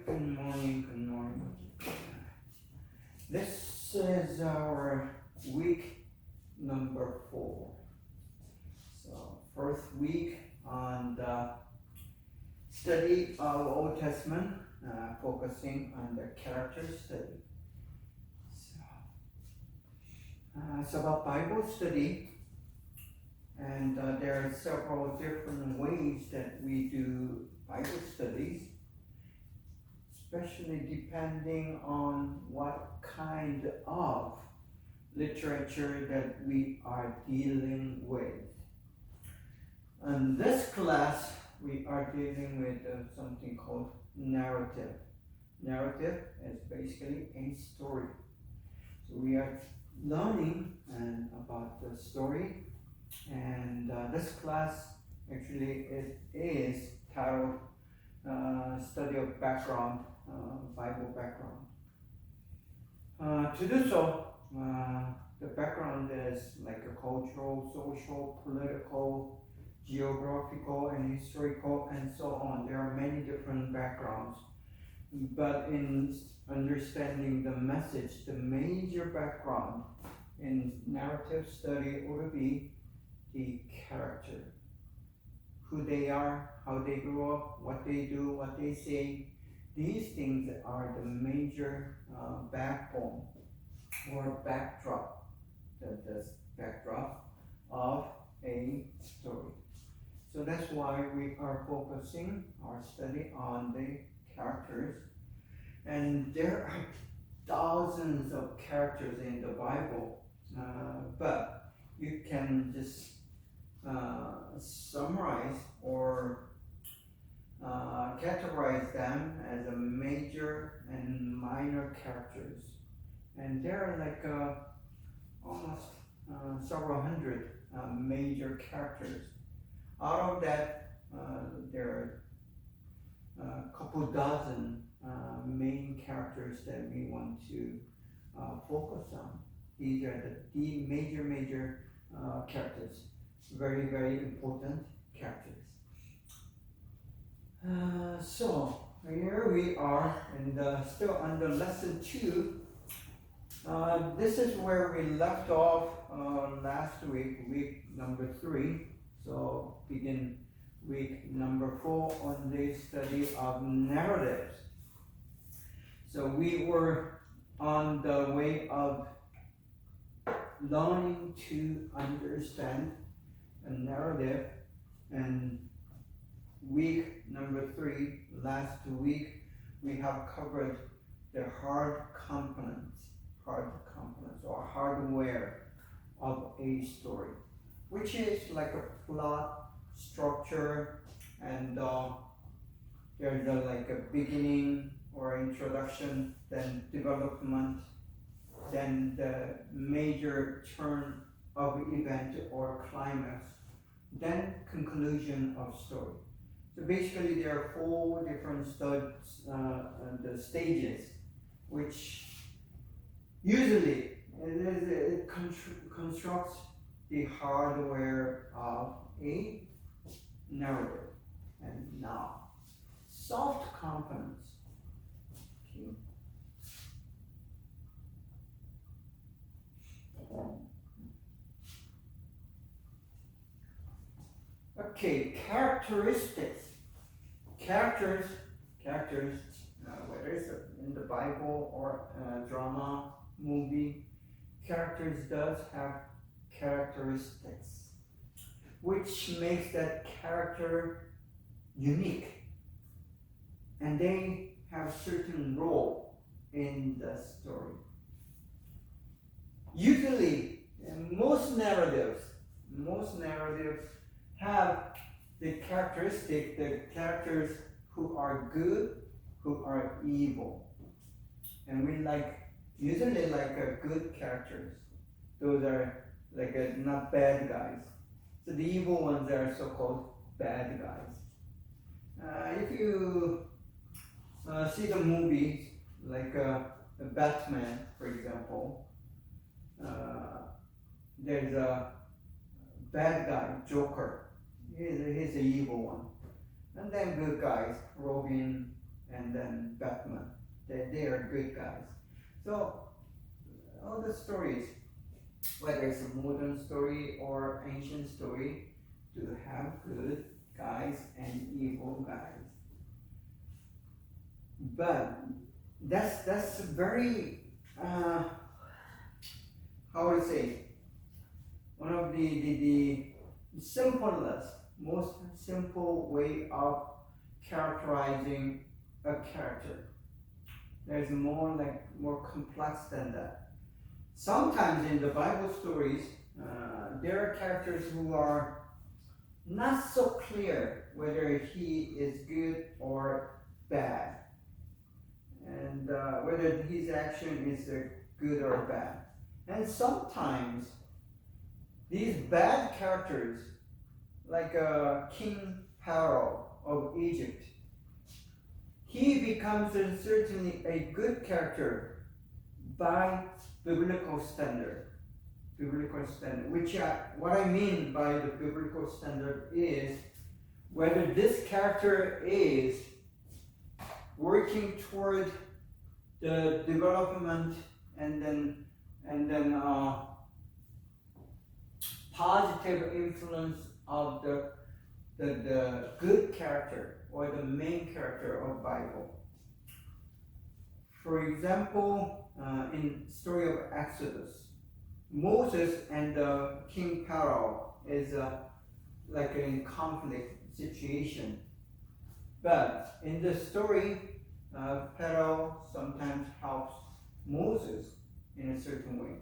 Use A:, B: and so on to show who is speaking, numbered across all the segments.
A: Good morning, good morning. This is our week number 4. So, first week on the study of Old Testament, focusing on the character study. So, it's about Bible study, and there are several different ways that we do Bible studies, especially depending on what kind of literature that we are dealing with. In this class, we are dealing with something called narrative. Narrative is basically a story. So we are learning about the story, and this class actually it is titled Study of Background, Bible Background. To do so, the background is like a cultural, social, political, geographical, and historical, and so on. There are many different backgrounds. But in understanding the message, the major background in narrative study ought to be the character. Who they are, how they grew up, what they do, what they say. These things are the major backbone or backdrop, the backdrop of a story. So that's why we are focusing our study on the characters. And there are thousands of characters in the Bible, but you can just summarize or categorize them as a major and minor characters. And there are like almost several hundred major characters. Out of that, there are a couple dozen main characters that we want to focus on. These are the major characters. Very, very important characters. So here we are, and still under lesson 2. This is where we left off last week, week number 3. So begin week number 4 on the study of narratives. So we were on the way of learning to understand a narrative, and week number 3, last week, we have covered the hard components or hardware of a story, which is like a plot, structure, and there's like a beginning or introduction, then development, then the major turn of event or climax, then conclusion of story. So basically there are 4 different the stages, which usually it constructs the hardware of a narrative. And now, soft components. Okay, characteristics. Characters, whether it's in the Bible or drama, movie, characters does have characteristics, which makes that character unique, and they have certain role in the story. Usually, most narratives have the characters who are good, who are evil. And we usually like good characters. Those are like not bad guys. So the evil ones are so-called bad guys. If you see the movies, like Batman, for example, there's a bad guy, Joker. He's the evil one. And then good guys, Robin and then Batman. They are good guys. So all the stories, whether it's a modern story or ancient story, do have good guys and evil guys. But that's very how would I say, one of the simplest, most simple way of characterizing a character. There's more complex than that. Sometimes in the Bible stories, there are characters who are not so clear whether he is good or bad, and whether his action is good or bad. And sometimes these bad characters, like King Pharaoh of Egypt, he becomes certainly a good character by biblical standard. Biblical standard, which what I mean by the biblical standard is whether this character is working toward the development and then positive influence of the good character or the main character of Bible. For example, in story of Exodus, Moses and King Pharaoh is like in conflict situation. But in the story, Pharaoh sometimes helps Moses in a certain way.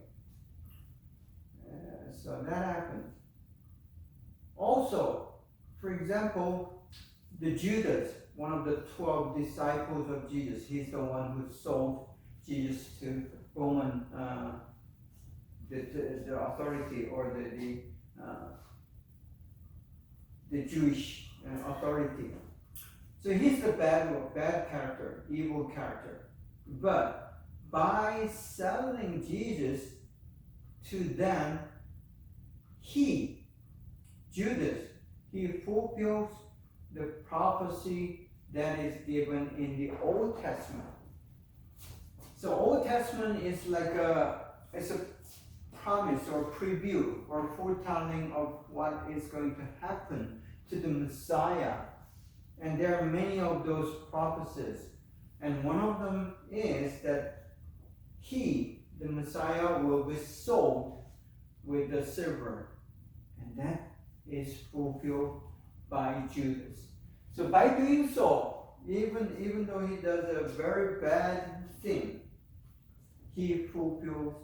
A: So that happens. Also, for example, the Judas, one of the 12 disciples of Jesus, he's the one who sold Jesus to Roman, the authority or the Jewish authority. So he's the bad character, evil character. But by selling Jesus to them, Judas, he fulfills the prophecy that is given in the Old Testament. So Old Testament is like it's a promise or preview or foretelling of what is going to happen to the Messiah. And there are many of those prophecies. And one of them is that the Messiah, will be sold with the silver. And that is fulfilled by Judas. So by doing so, even though he does a very bad thing, he fulfills,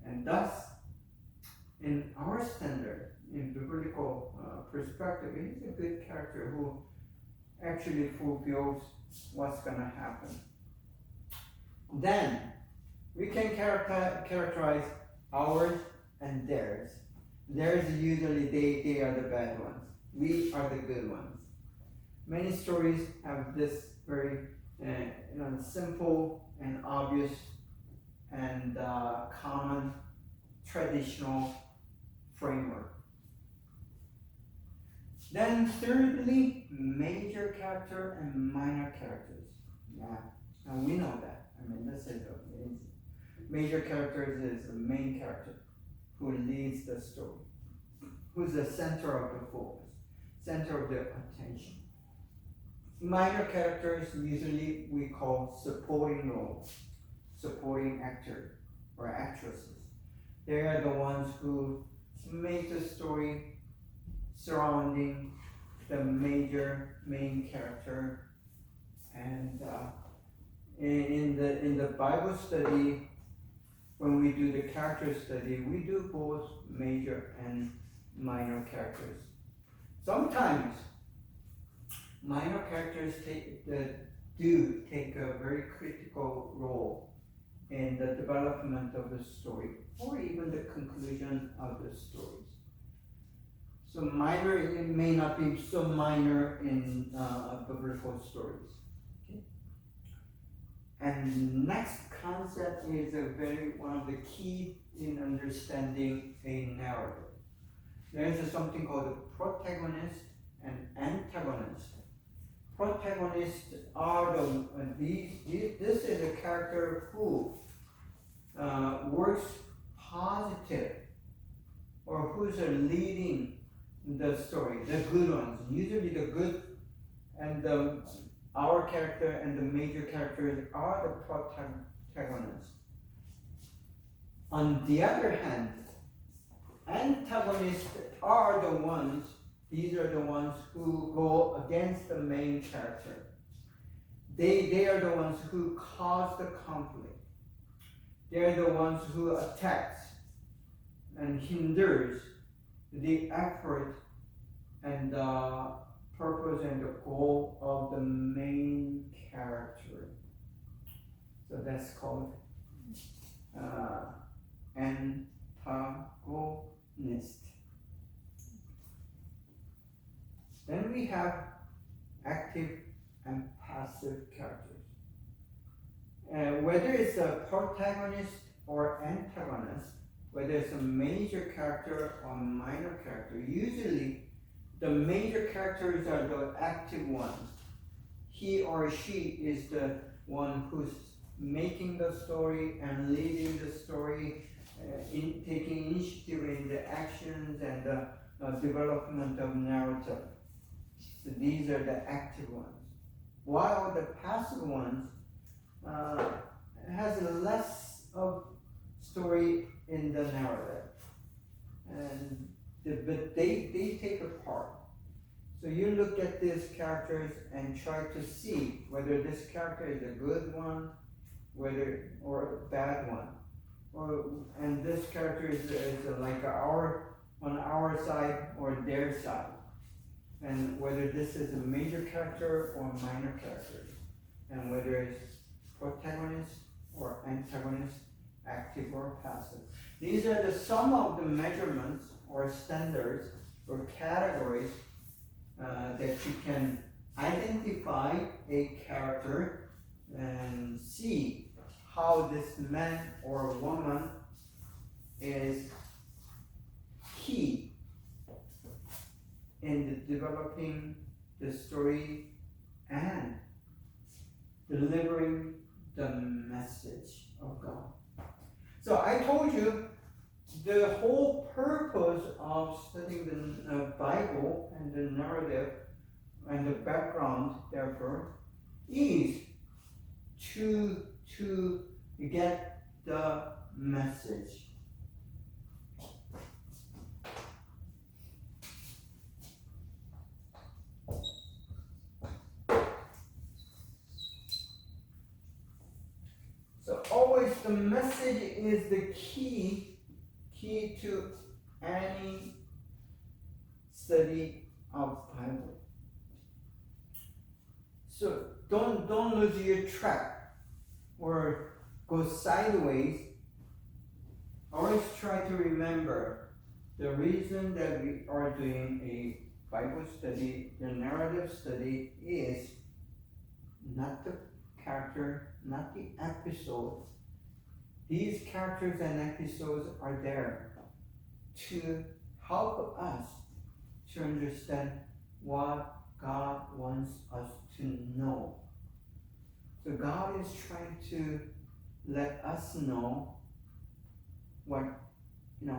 A: and thus, in our standard, in biblical perspective, he's a good character who actually fulfills what's going to happen. Then, we can characterize ours and theirs. Theirs usually they are the bad ones. We are the good ones. Many stories have this very simple and obvious and common traditional framework. Then thirdly, major character and minor characters. Yeah, and we know that. I mean, this is amazing. Major characters is the main character who leads the story, who's the center of the focus, center of the attention. Minor characters usually we call supporting roles, supporting actor or actresses. They are the ones who make the story surrounding the major main character. And in the Bible study, when we do the character study, we do both major and minor characters. Sometimes minor characters do take a very critical role in the development of the story, or even the conclusion of the stories. So minor, it may not be so minor in biblical stories. Okay? And next concept is one of the key in understanding a narrative. There is something called a protagonist and antagonist. protagonists are this is a character who works positive, or who's leading the story, the good ones. Usually the good and our character and the major characters are the protagonists. On the other hand, antagonists are the ones, these are the ones who go against the main character. They are the ones who cause the conflict. They are the ones who attacks and hinders the effort and the purpose and the goal of the main character. So that's called antagonist. Then we have active and passive characters. Whether it's a protagonist or antagonist, whether it's a major character or minor character, usually the major characters are the active ones. He or she is the one who's making the story and leading the story, taking initiative in the actions and the development of narrative. So these are the active ones. While the passive ones has less of story in the narrative, but they take a part. So you look at these characters and try to see whether this character is a good one, or a bad one, and this character is like on our side or their side, and whether this is a major character or minor character, and whether it's protagonist or antagonist, active or passive. These are some of the measurements or standards or categories that you can identify a character and see how this man or woman is key in developing the story and delivering the message of God. So I told you the whole purpose of studying the Bible and the narrative and the background, therefore, is to get the message. So always the message is the key to any study of Bible. So don't lose your track or go sideways. Always try to remember the reason that we are doing a Bible study, the narrative study, is not the character, not the episode. These characters and episodes are there to help us to understand what God wants us to know. So God is trying to let us know what the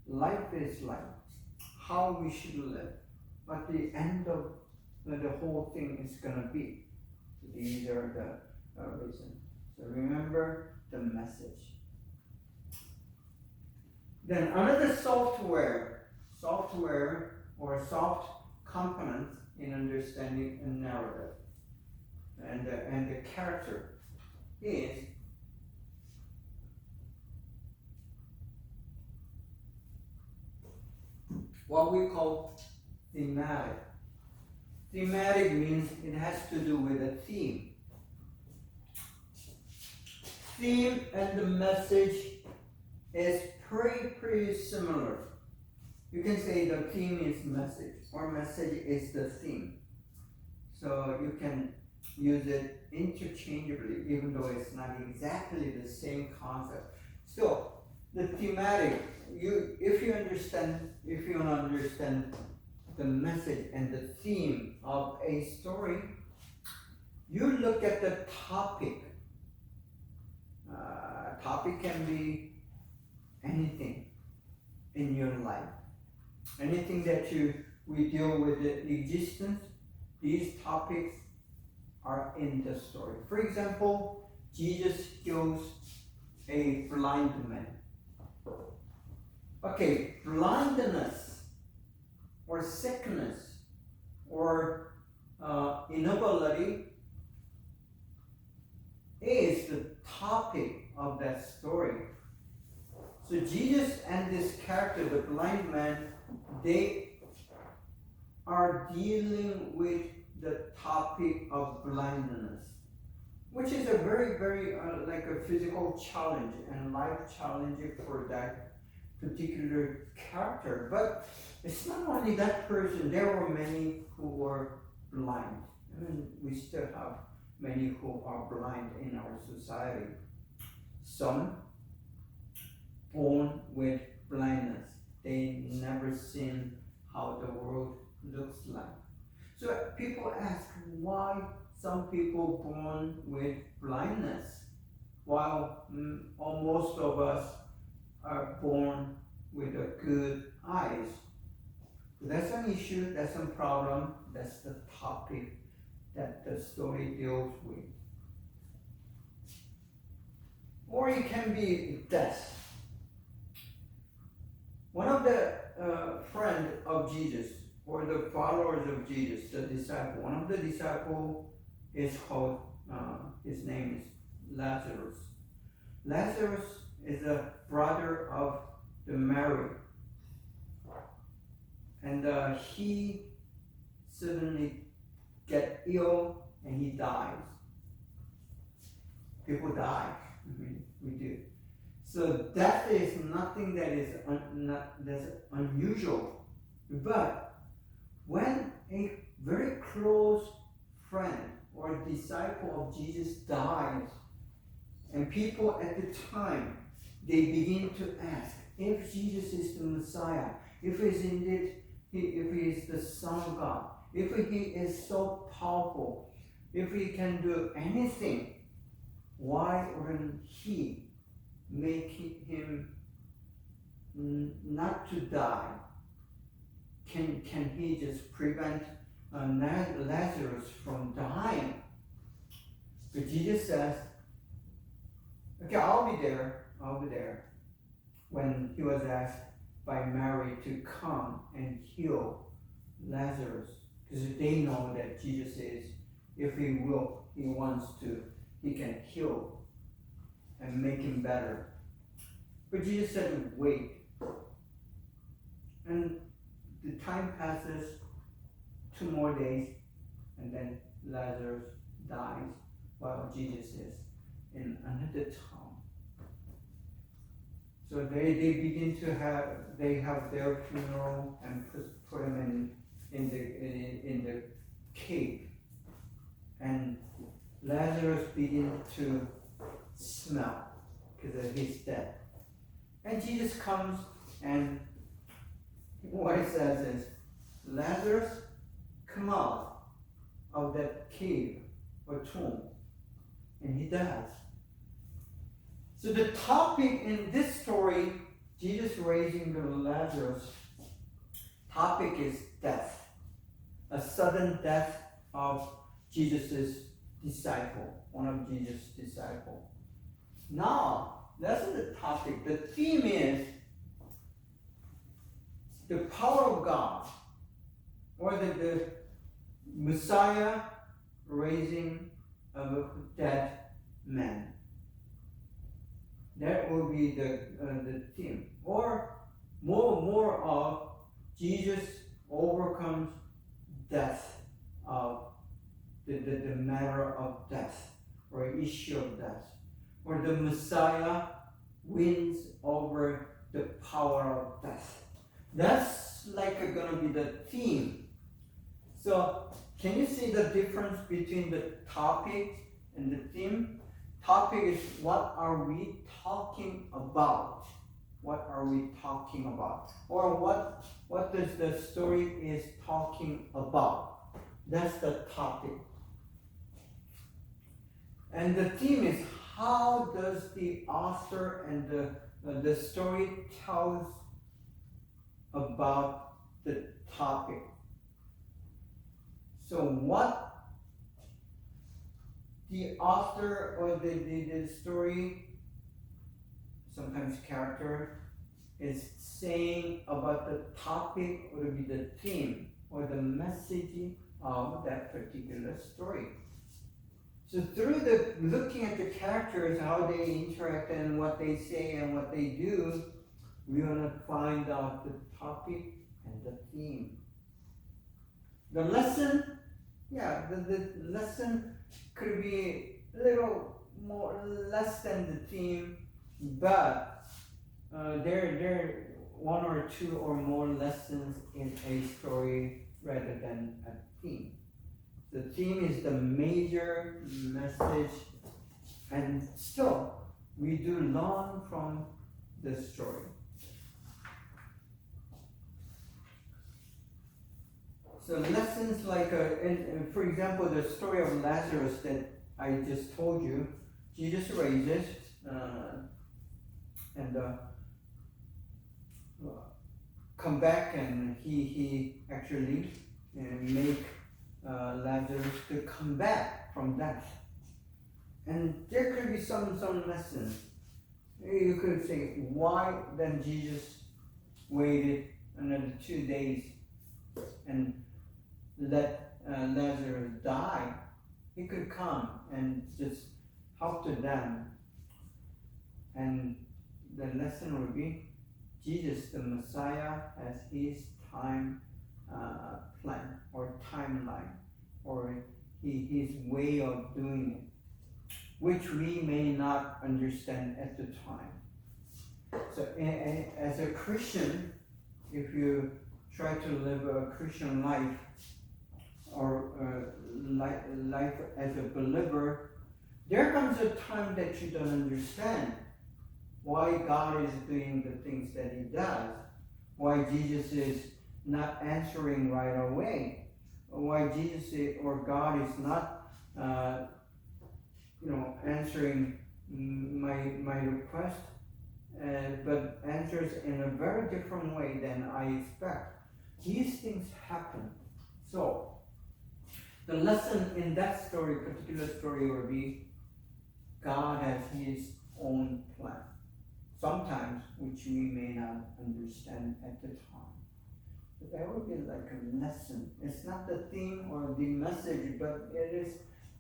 A: life is like, how we should live, what the end of the whole thing is going to be. So these are the reasons. So remember the message. Then another software or soft component in understanding a narrative and the character is what we call thematic. Thematic means it has to do with a theme. Theme and the message is pretty similar. You can say the theme is message or message is the theme. So you can use it interchangeably even though it's not exactly the same concept. Still, the thematic, if you want to understand the message and the theme of a story, you look at the topic. Topic can be anything in your life. Anything that we deal with the existence, these topics are in the story. For example, Jesus heals a blind man. Okay, blindness or sickness or inability is the topic of that story. So Jesus and this character, the blind man, they are dealing with the topic of blindness, which is a very, very like a physical challenge and life challenge for that particular character. But it's not only that person. There were many who were blind. I mean, we still have many who are blind in our society. Some born with blindness. They never seen how the world looks like. So people ask why some people born with blindness, while most of us are born with a good eyes. That's an issue, that's a problem, that's the topic that the story deals with. Or it can be death. One of the friend of Jesus, or the followers of Jesus, the disciple, one of the disciples is called, his name is Lazarus. Lazarus is a brother of the Mary. And he suddenly get ill and he dies. People die. We do. So death is nothing that is that's unusual. But when a very close friend or disciple of Jesus dies, and people at the time, they begin to ask, if Jesus is the Messiah, if he's indeed, if he is the Son of God, if he is so powerful, if he can do anything, why wouldn't he make him not to die? Can he just prevent Lazarus from dying? But Jesus says, okay, I'll be there. When he was asked by Mary to come and heal Lazarus, because they know that Jesus is, if he wants to, he can heal and make him better. But Jesus said, wait. And the time passes, 2 more days, and then Lazarus dies while Jesus is in another town. So they begin to have their funeral and put him in the cave, and Lazarus begins to smell because he's dead. And Jesus comes, and what he says is, Lazarus, come out of that cave or tomb. And he does. So the topic in this story, Jesus raising the Lazarus, topic is death. A sudden death of Jesus' disciple, one of Jesus' disciples. Now, that's the topic. The theme is the power of God, or the Messiah raising a dead man. That will be the theme. Or more of Jesus overcomes death, of the matter of death, or issue of death. Or the Messiah wins over the power of death. That's like going to be the theme. So can you see the difference between the topic and the theme? Topic is what are we talking about? what are we talking about? Or what does the story is talking about? That's the topic. And the theme is, how does the author and the story tells about the topic? So what the author or the story, sometimes character, is saying about the topic or the theme or the message of that particular story. So through looking at the characters, how they interact and what they say and what they do, we want to find out the topic and the theme. The lesson, the lesson could be a little more less than the theme, but there are one or two or more lessons in a story rather than a theme. The theme is the major message, and still we do learn from the story. So lessons like, for example, the story of Lazarus that I just told you, Jesus raises and come back, and he actually make Lazarus to come back from death. And there could be some lessons. You could say, why then Jesus waited another 2 days and let Lazarus die? He could come and just help them. And the lesson would be, Jesus, the Messiah, has his time plan or timeline, or his way of doing it, which we may not understand at the time. So as a Christian, if you try to live a Christian life or life as a believer, there comes a time that you don't understand why God is doing the things that he does, why Jesus is not answering right away, why Jesus or God is not answering my request, but answers in a very different way than I expect. These things happen. So the lesson in that story, particular story, would be, God has his own plan, sometimes which we may not understand at the time. But that would be like a lesson. It's not the theme or the message, but it is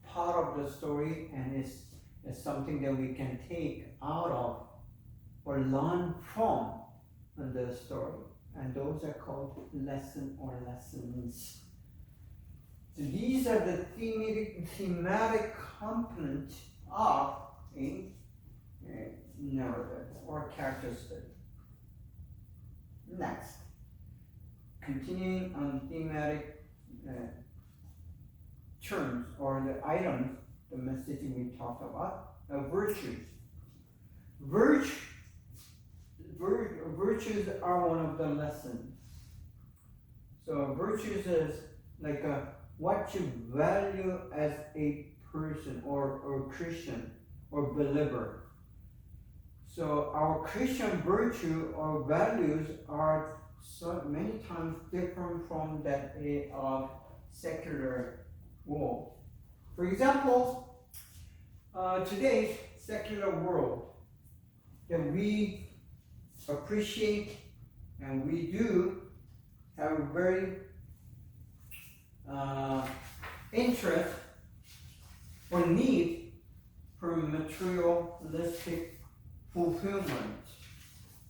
A: part of the story, and it's something that we can take out of or learn from the story. And those are called lesson or lessons. So these are the thematic components of a narrative or character study. Next, continuing on thematic terms or the items, the message we talked about, virtues. Virtues are one of the lessons. So virtues is like what you value as a person or Christian or believer. So our Christian virtue or values are so many times different from that of secular world. For example, today's secular world that we appreciate and we do have a very interest or need for materialistic fulfillment,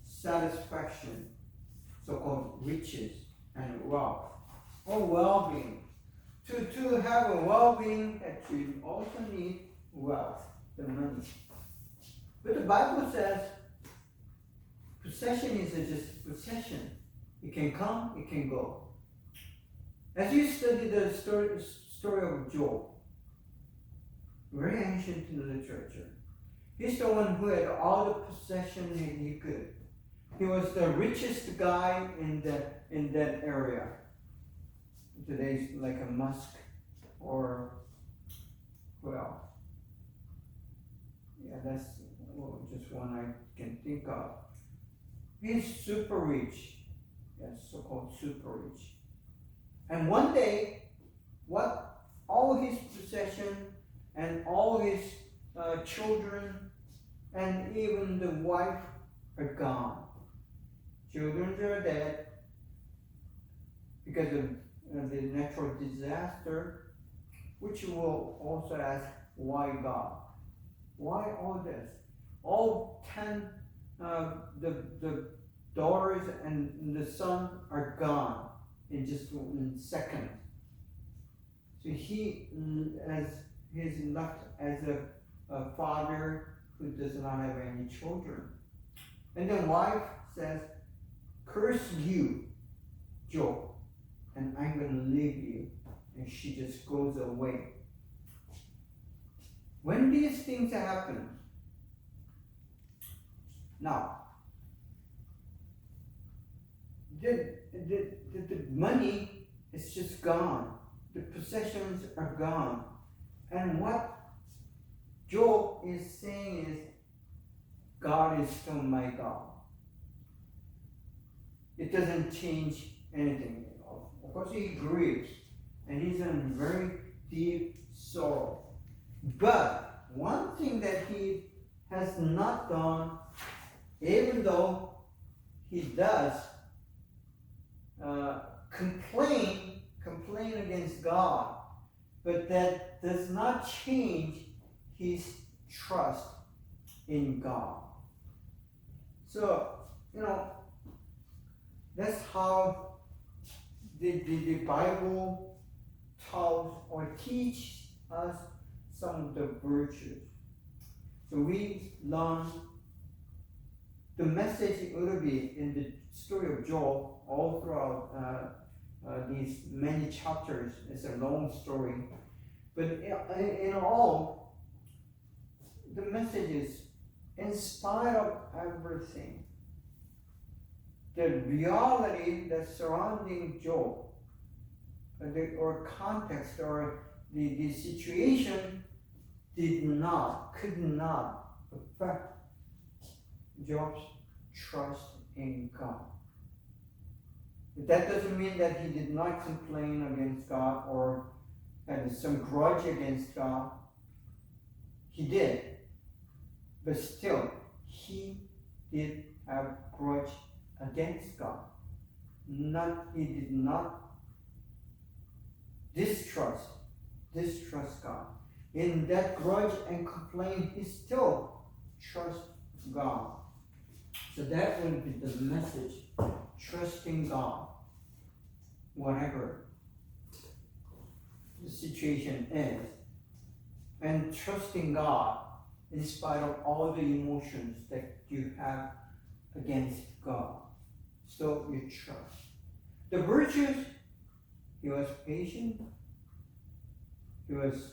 A: satisfaction, so-called riches and wealth, or well-being. To have a well-being, that you also need wealth, the money. But the Bible says possession is just possession. It can come, it can go. As you study the story of Job, very ancient literature, he's the one who had all the possession that he could. He was the richest guy in that area. Today's like a Musk or well, yeah, that's just one I can think of. He's super rich, yes, so-called super rich. And one day, all his possession and all his children and even the wife are gone. Children are dead because of the natural disaster, which you will also ask, why God? Why all this? All 10, the daughters and the son are gone in just a second. So he's left as a father who does not have any children. And the wife says, curse you, Job, and I'm going to leave you. And she just goes away. When these things happen, now, the money is just gone. The possessions are gone. And what Job is saying is, God is still my God. It doesn't change anything. Of course he grieves, and he's in very deep sorrow. But one thing that he has not done, even though he does complain against God, but that does not change his trust in God. So, that's how the Bible tells or teaches us some of the virtues. So we learn the message ought to be in the story of Job all throughout these many chapters. It's a long story. But in all, the message is, in spite of everything, the reality that's surrounding Job, or context, or the situation could not affect Job's trust in God. But that doesn't mean that he did not complain against God or had some grudge against God. He did. But still, he did have grudge against God. He did not distrust God. In that grudge and complaint, he still trusts God. So that would be the message. Trusting God, whatever the situation is. And trusting God in spite of all the emotions that you have against God. So you trust. The virtues, he was patient. He was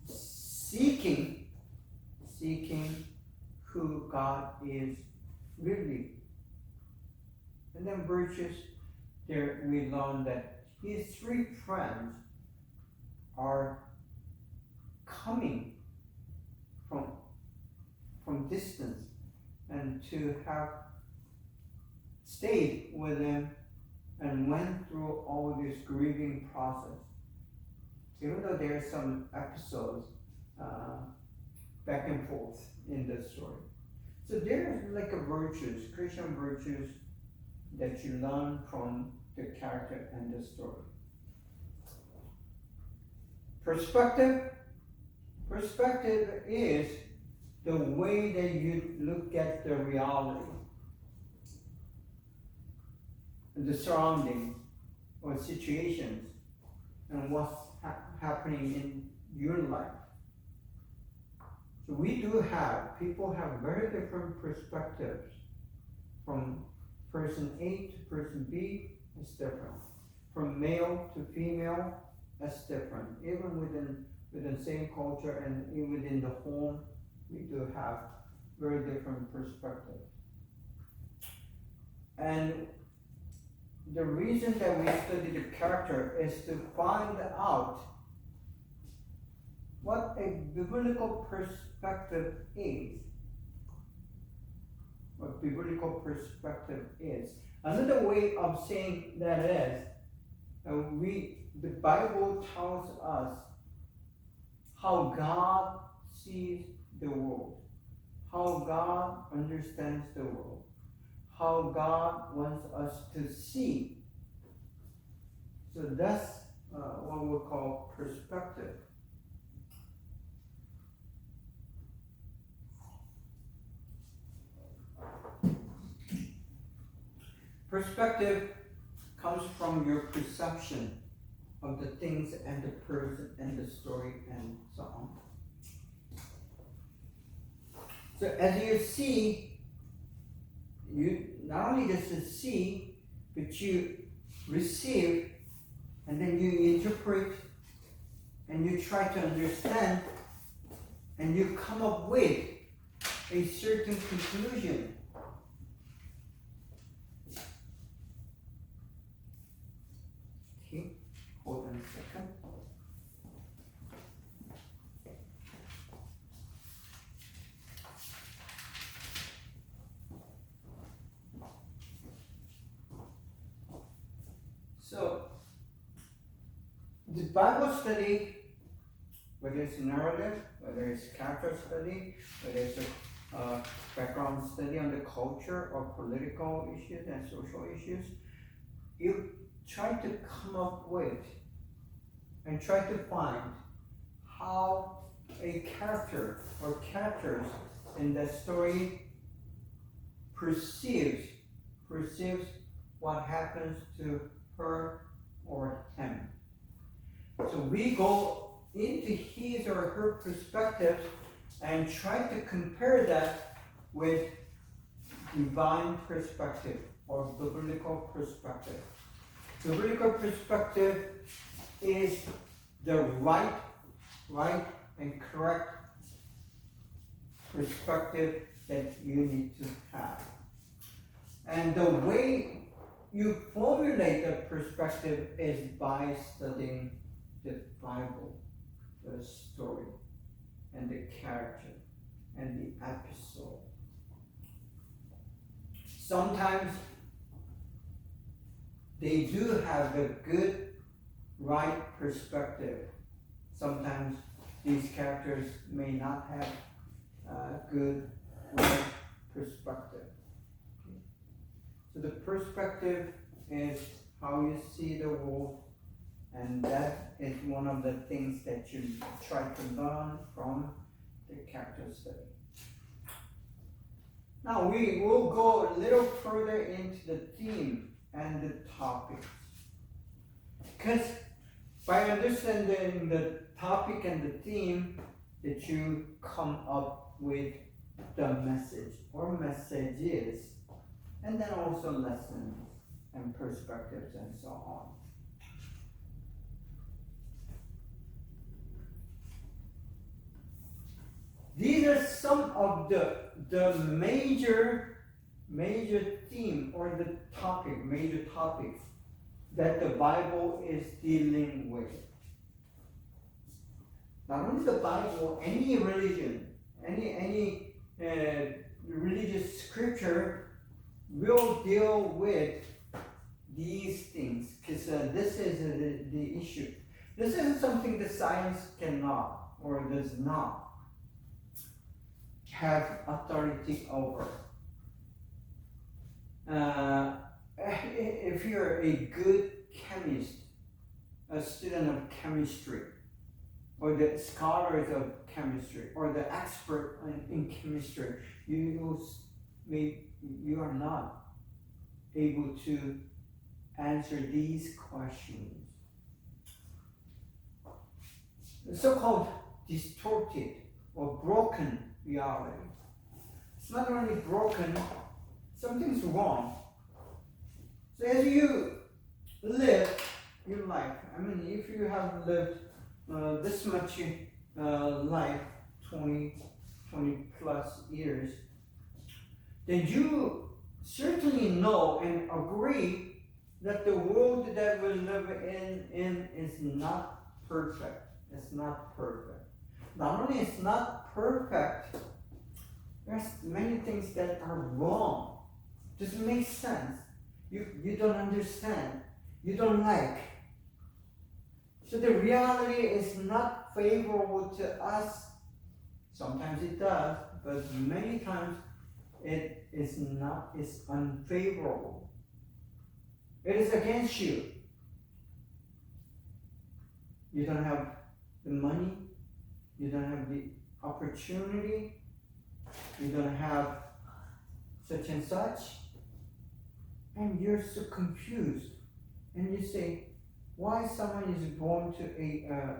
A: seeking who God is really. And then virtues, there we learn that his 3 friends are coming from distance and to have stayed with him and went through all this grieving process. Even though there are some episodes back and forth in the story. So there's like a virtues, Christian virtues that you learn from the character and the story. Perspective is the way that you look at the reality, the surroundings or situations, and what's happening in your life. So people have very different perspectives. From person A to person B, it's different. From male to female, that's different. Even within same culture and even within the home, we do have very different perspectives. And the reason that we study the character is to find out what a biblical perspective is. What biblical perspective is. Another way of saying that is, the Bible tells us how God sees the world, how God understands the world, how God wants us to see. So that's what we call perspective. Perspective comes from your perception of the things and the person and the story and so on. So as you see, you not only just to see, but you receive, and then you interpret, and you try to understand, and you come up with a certain conclusion. Okay, hold on a second. So, the Bible study, whether it's narrative, whether it's character study, whether it's a background study on the culture or political issues and social issues, you try to come up with and try to find how a character or characters in the story perceives what happens to her or him. So we go into his or her perspective and try to compare that with divine perspective or biblical perspective. Biblical perspective is the right and correct perspective that you need to have. And the way you formulate that perspective is by studying the Bible, the story, and the character, and the episode. Sometimes they do have a good, right perspective. Sometimes these characters may not have a good, right perspective. Okay. So the perspective is how you see the world, and that is one of the things that you try to learn from the character study. Now we will go a little further into the theme and the topics. Because by understanding the topic and the theme, that you come up with the message or messages, and then also lessons and perspectives and so on. These are some of the major theme or the major topics that the Bible is dealing with. Not only the Bible, any religion, any religious scripture will deal with these things, because this is the issue. This isn't something that science cannot or does not have authority over. If you're a good chemist, a student of chemistry, or the scholars of chemistry, or the expert in chemistry, you are not able to answer these questions. The so-called distorted or broken reality. It's not only broken, something's wrong. So as you live your life, I mean, if you have lived this much life, 20 plus years, then you certainly know and agree that the world that we live in is not perfect. It's not perfect. Not only it's not perfect, there's many things that are wrong. Doesn't make sense. You don't understand. You don't like. So the reality is not favorable to us. Sometimes it does, but many times it is not. It's unfavorable. It is against you. You don't have the money. You don't have the opportunity. You don't have such and such. And you're so confused. And you say, why someone is born to a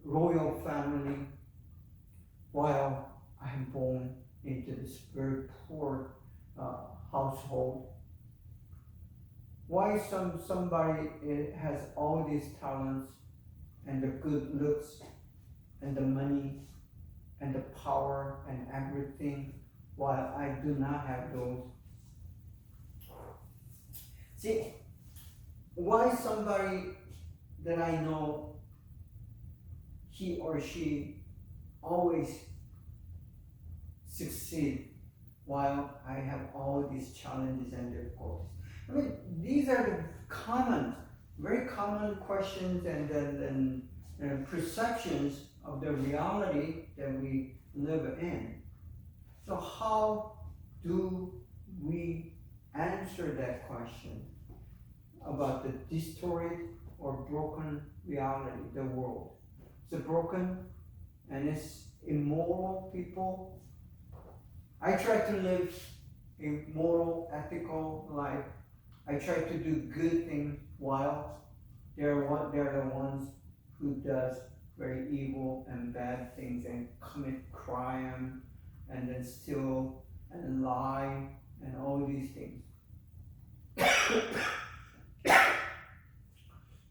A: royal family while I am born into this very poor household? Why somebody has all these talents and the good looks and the money and the power and everything while I do not have those? See, why somebody that I know, he or she always succeed while I have all these challenges and difficulties? I mean, these are the common, very common questions and perceptions of the reality that we live in. So how do we answer that question about the distorted or broken reality, the world? It's broken and it's immoral people. I try to live a moral, ethical life. I try to do good things while they're the ones who does very evil and bad things and commit crime and then steal and lie and all these things.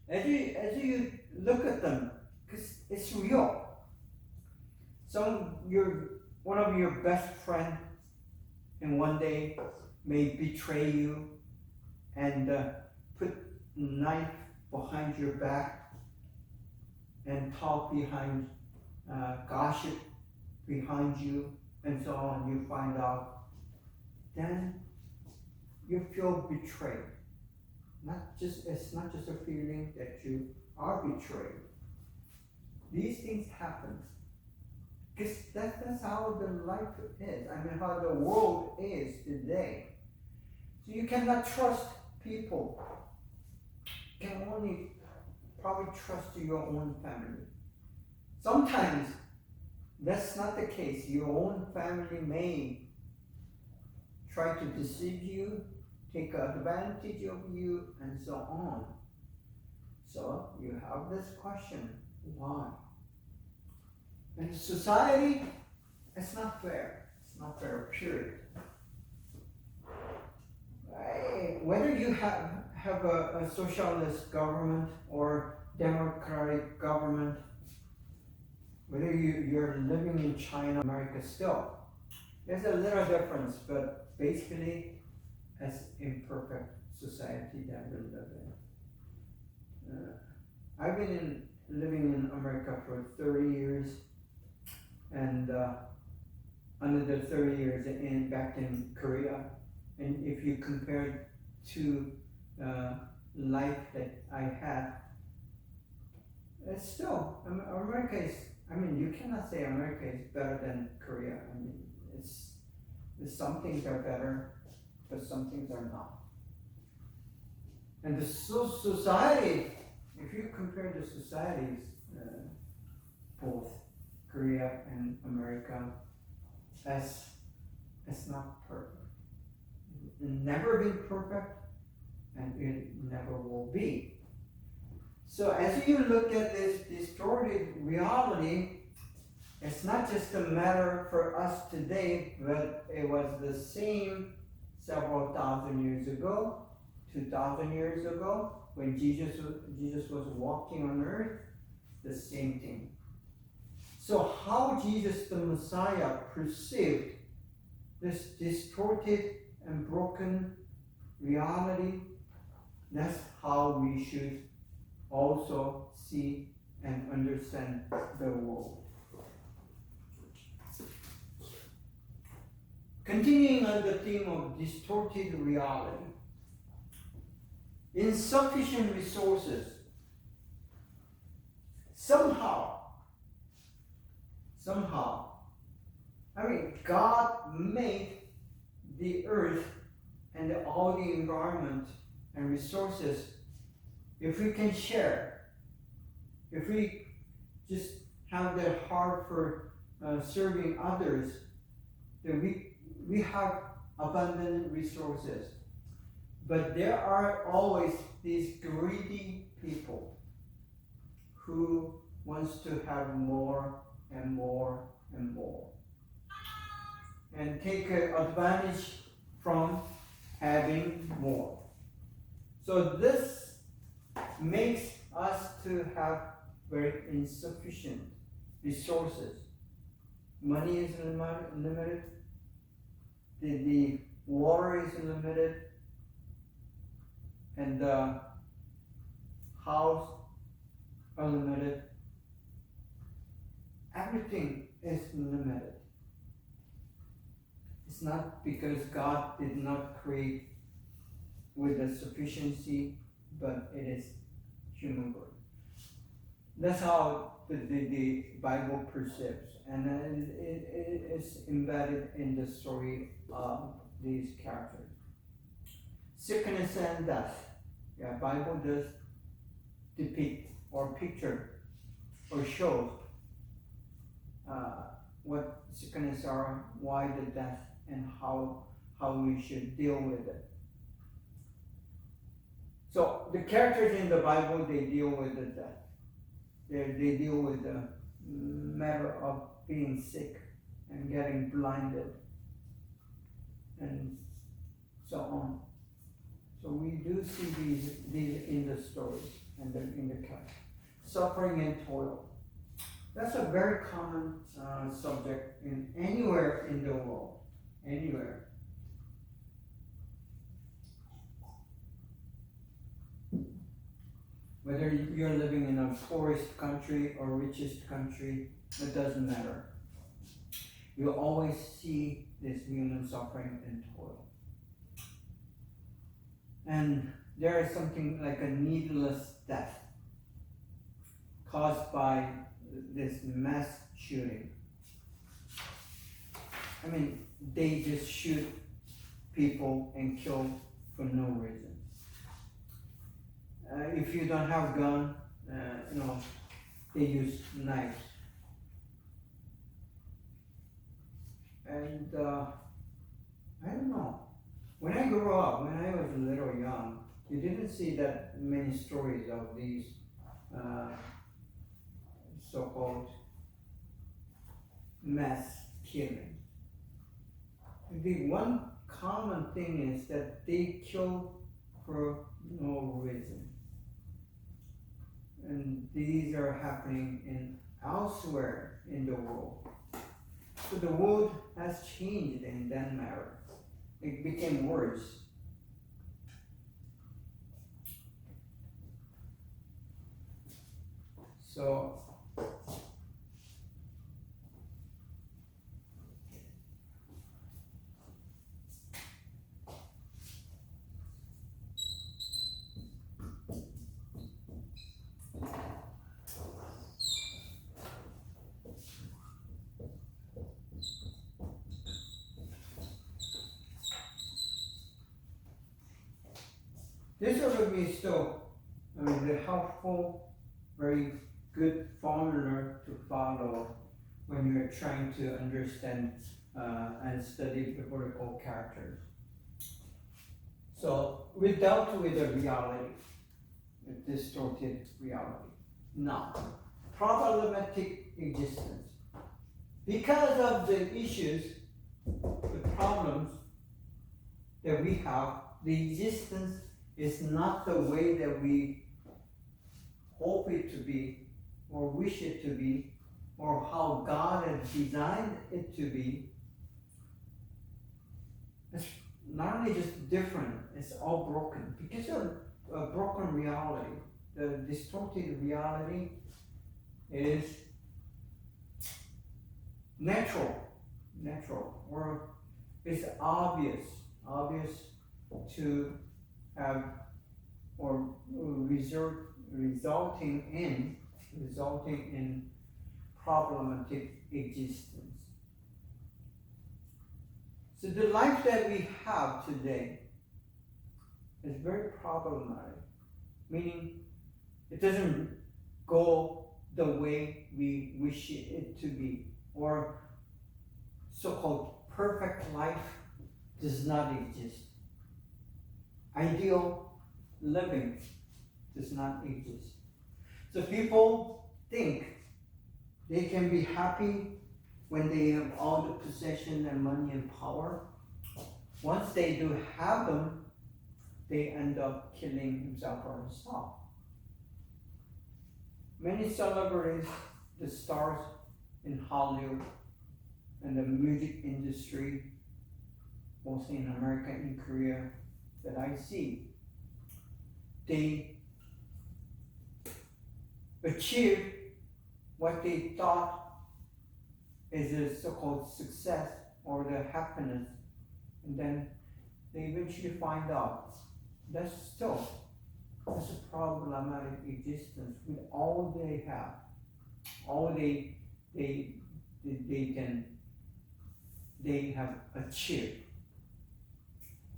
A: As you look at them, because it's real. One of your best friends in one day may betray you and put a knife behind your back and talk behind, gossip behind you, and so on. You find out, then you feel betrayed. It's not just a feeling that you are betrayed. These things happen. Because that's how the life is. I mean, how the world is today. So you cannot trust people. You can only probably trust your own family. Sometimes that's not the case. Your own family may try to deceive you, take advantage of you, and so on. So you have this question, why? In society, it's not fair. It's not fair, period. Whether you have a socialist government or democratic government, whether you're living in China, America still, there's a little difference, but basically, as imperfect society that we live in. I've been living in America for 30 years, and another 30 years back in Korea. And if you compare it to life that I had, it's still, America is, you cannot say America is better than Korea. Some things are better, but some things are not. And the society, if you compare the societies, both Korea and America, it's not perfect. It's never been perfect, and it never will be. So as you look at this distorted reality, it's not just a matter for us today, but it was the same several thousand years ago, 2,000 years ago, when Jesus was walking on earth, the same thing. So how Jesus the Messiah perceived this distorted and broken reality, that's how we should also see and understand the world. Continuing on the theme of distorted reality, insufficient resources. Somehow, I mean, God made the earth and all the environment and resources. If we can share, if we just have the heart for serving others, then we have abundant resources. But there are always these greedy people who wants to have more and more and more, and take advantage from having more. So this makes us to have very insufficient resources. Money is limited. The water is limited, and the house unlimited. Everything is limited. It's not because God did not create with a sufficiency, but it is human birth. That's how the Bible perceives, and it is embedded in the story of these characters. Sickness and death. Yeah, Bible does depict or picture or shows what sickness are, why the death, and how we should deal with it. So the characters in the Bible, they deal with the death. They deal with the matter of being sick and getting blinded and so on. So we do see these in the stories and in the characters. Suffering and toil. That's a very common subject in anywhere in the world. Anywhere. Whether you're living in a poorest country or richest country, it doesn't matter. You always see this human suffering and toil. And there is something like a needless death caused by this mass shooting. I mean, they just shoot people and kill for no reason. If you don't have a gun, they use knives. And I don't know. When I grew up, when I was a little young, you didn't see that many stories of these so-called mass killing. The one common thing is that they kill for no reason. And these are happening elsewhere in the world. So the world has changed in that matter. It became worse. So this would be still, the helpful, very good formula to follow when you're trying to understand and study biblical characters. So we dealt with the reality, the distorted reality. Now, problematic existence. Because of the issues, the problems that we have, the existence is not the way that we hope it to be, or wish it to be, or how God has designed it to be. It's not only just different, it's all broken. Because of a broken reality, the distorted reality is natural, or it's obvious to have, or resulting in problematic existence. So the life that we have today is very problematic, meaning it doesn't go the way we wish it to be, or so-called perfect life does not exist. Ideal living does not exist. So people think they can be happy when they have all the possession and money and power. Once they do have them, they end up killing himself or herself. Many celebrities, the stars in Hollywood and the music industry, mostly in America and Korea, that I see, they achieve what they thought is a so-called success or the happiness, and then they eventually find out that's a problematic existence with all they have, all they have achieved.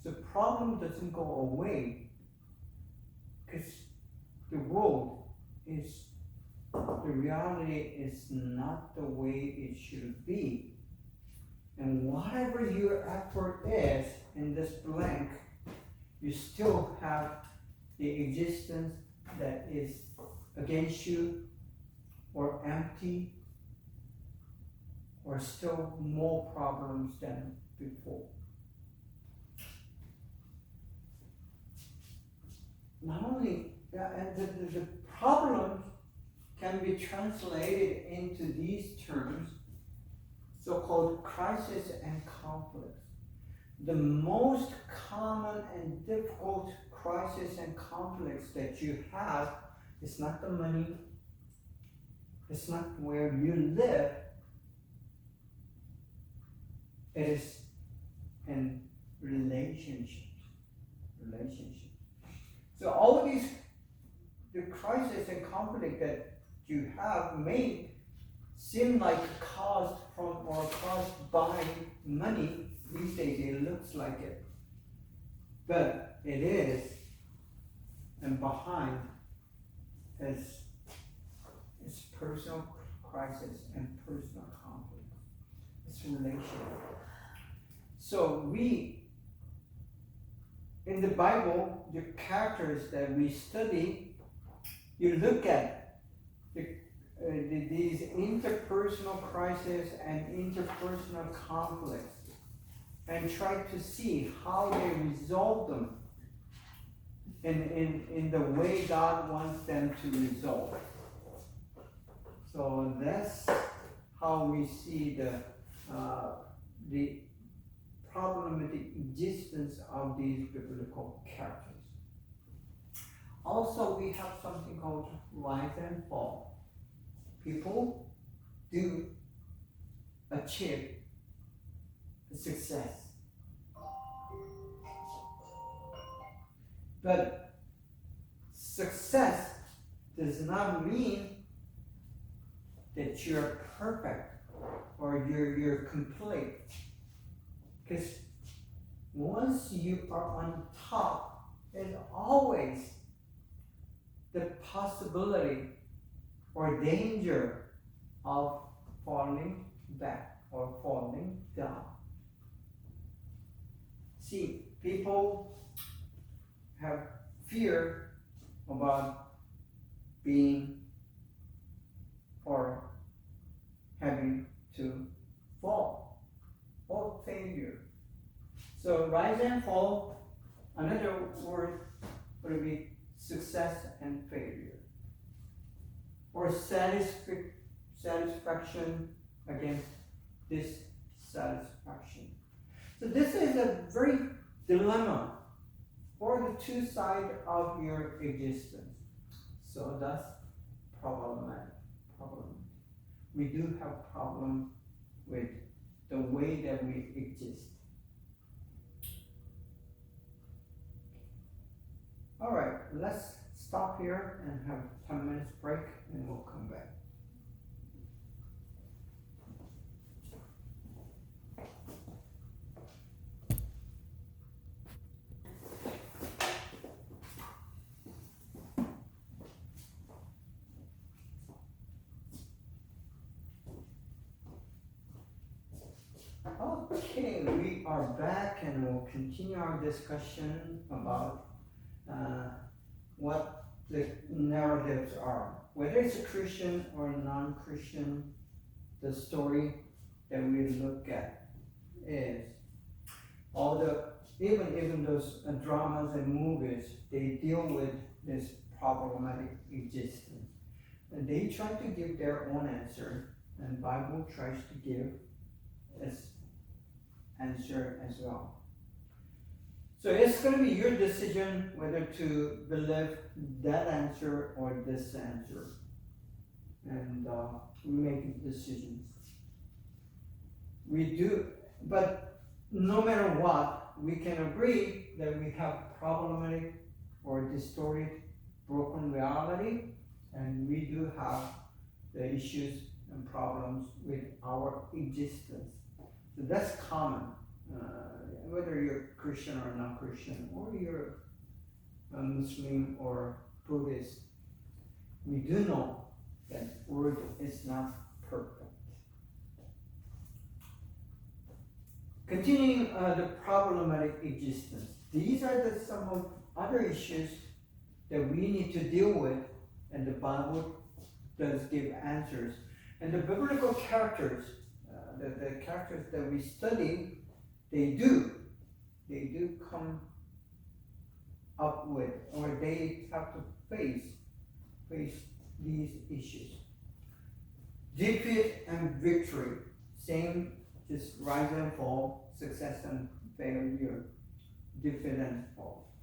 A: The problem doesn't go away because the reality is not the way it should be. And whatever your effort is in this blank, you still have the existence that is against you, or empty, or still more problems than before. Not only, and the problems can be translated into these terms, so-called crisis and conflicts. The most common and difficult crisis and conflicts that you have is not the money, it's not where you live, it is in relationships. So all of these, the crisis and conflict that you have may seem like caused from or caused by money. These days it looks like it, but it is, and behind is personal crisis and personal conflict. It's relational. So we, in the Bible, the characters that we study, you look at these interpersonal crises and interpersonal conflicts and try to see how they resolve them in the way God wants them to resolve. So that's how we see the problematic existence of these biblical characters. Also, we have something called rise and fall. People do achieve success, but success does not mean that you're perfect or you're complete. Because once you are on top, there's always the possibility or danger of falling back or falling down. See, people have fear about being or having to fall or failure. So rise and fall, another word would be success and failure, or satisfaction against dissatisfaction. So this is a very dilemma for the two sides of your existence. So that's problematic. We do have problem with the way that we exist. All right, let's stop here and have 10 minutes break and we'll come back. Okay, we are back and we'll continue our discussion about what the narratives are. Whether it's a Christian or non-Christian, the story that we look at is all even those dramas and movies, they deal with this problematic existence. And they try to give their own answer, and the Bible tries to give its answer as well. So it's going to be your decision whether to believe that answer or this answer. And we make decisions. We do, but no matter what, we can agree that we have problematic or distorted, broken reality, and we do have the issues and problems with our existence. So that's common. Whether you're Christian or non-Christian, or you're a Muslim or Buddhist, we do know that word is not perfect. Continuing the problematic existence. These are some of other issues that we need to deal with, and the Bible does give answers. And the biblical characters, the characters that we study, they do come up with, or they have to face these issues. Defeat and victory, same, just rise and fall, success and failure, defeat and fall.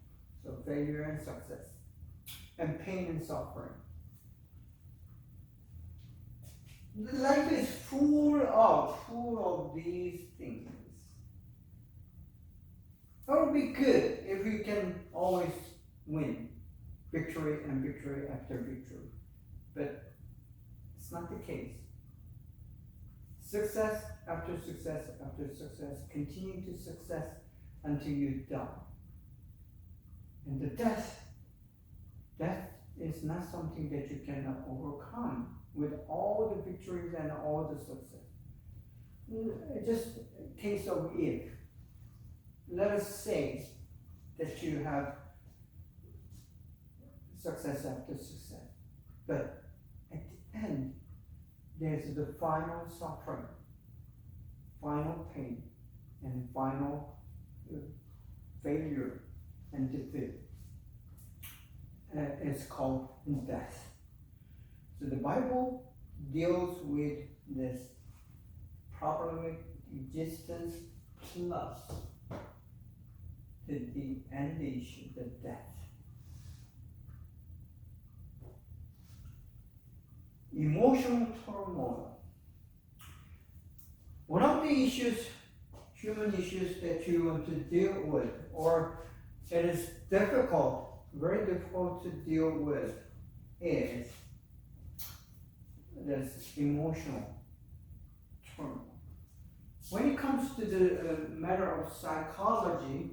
A: So failure and success, and pain and suffering. Life is full of these things. That would be good if we can always win victory and victory after victory. But it's not the case. Success after success after success, continue to success until you die. And the death is not something that you cannot overcome with all the victories and all the success. Just a case of if. Let us say that you have success after success, but at the end, there's the final suffering, final pain, and final failure and defeat. It's called death. So the Bible deals with this problematic existence plus the end issue, the death. Emotional turmoil. One of the issues, human issues that you want to deal with, or it is difficult, very difficult to deal with, is this emotional turmoil. When it comes to the matter of psychology,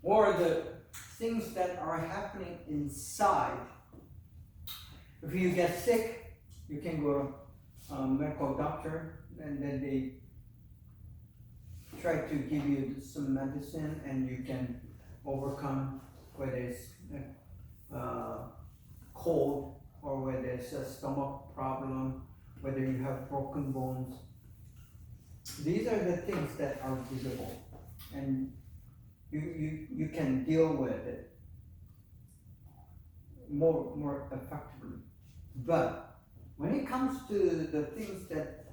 A: or the things that are happening inside. If you get sick, you can go to a medical doctor, and then they try to give you some medicine, and you can overcome whether it's cold, or whether it's a stomach problem, whether you have broken bones. These are the things that are visible, and you can deal with it more effectively. But when it comes to the things that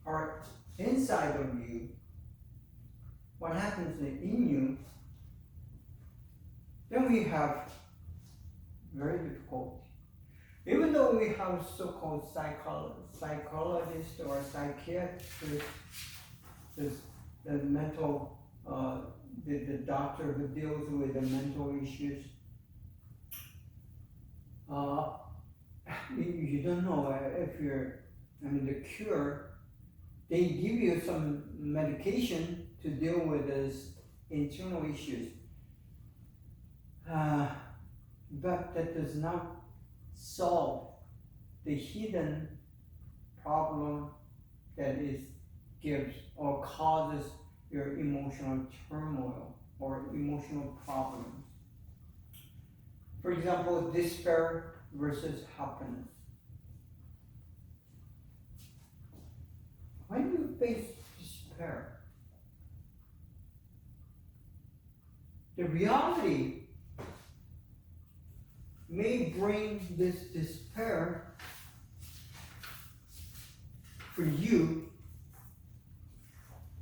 A: are inside of you, what happens in you, then we have very difficult. Even though we have so-called psychologists or psychiatrists, the mental, the doctor who deals with the mental issues, you don't know if the cure, they give you some medication to deal with those internal issues. But that does not solve the hidden problem that gives or causes your emotional turmoil or emotional problems. For example, despair versus happiness. When you face despair, the reality may bring this despair for you,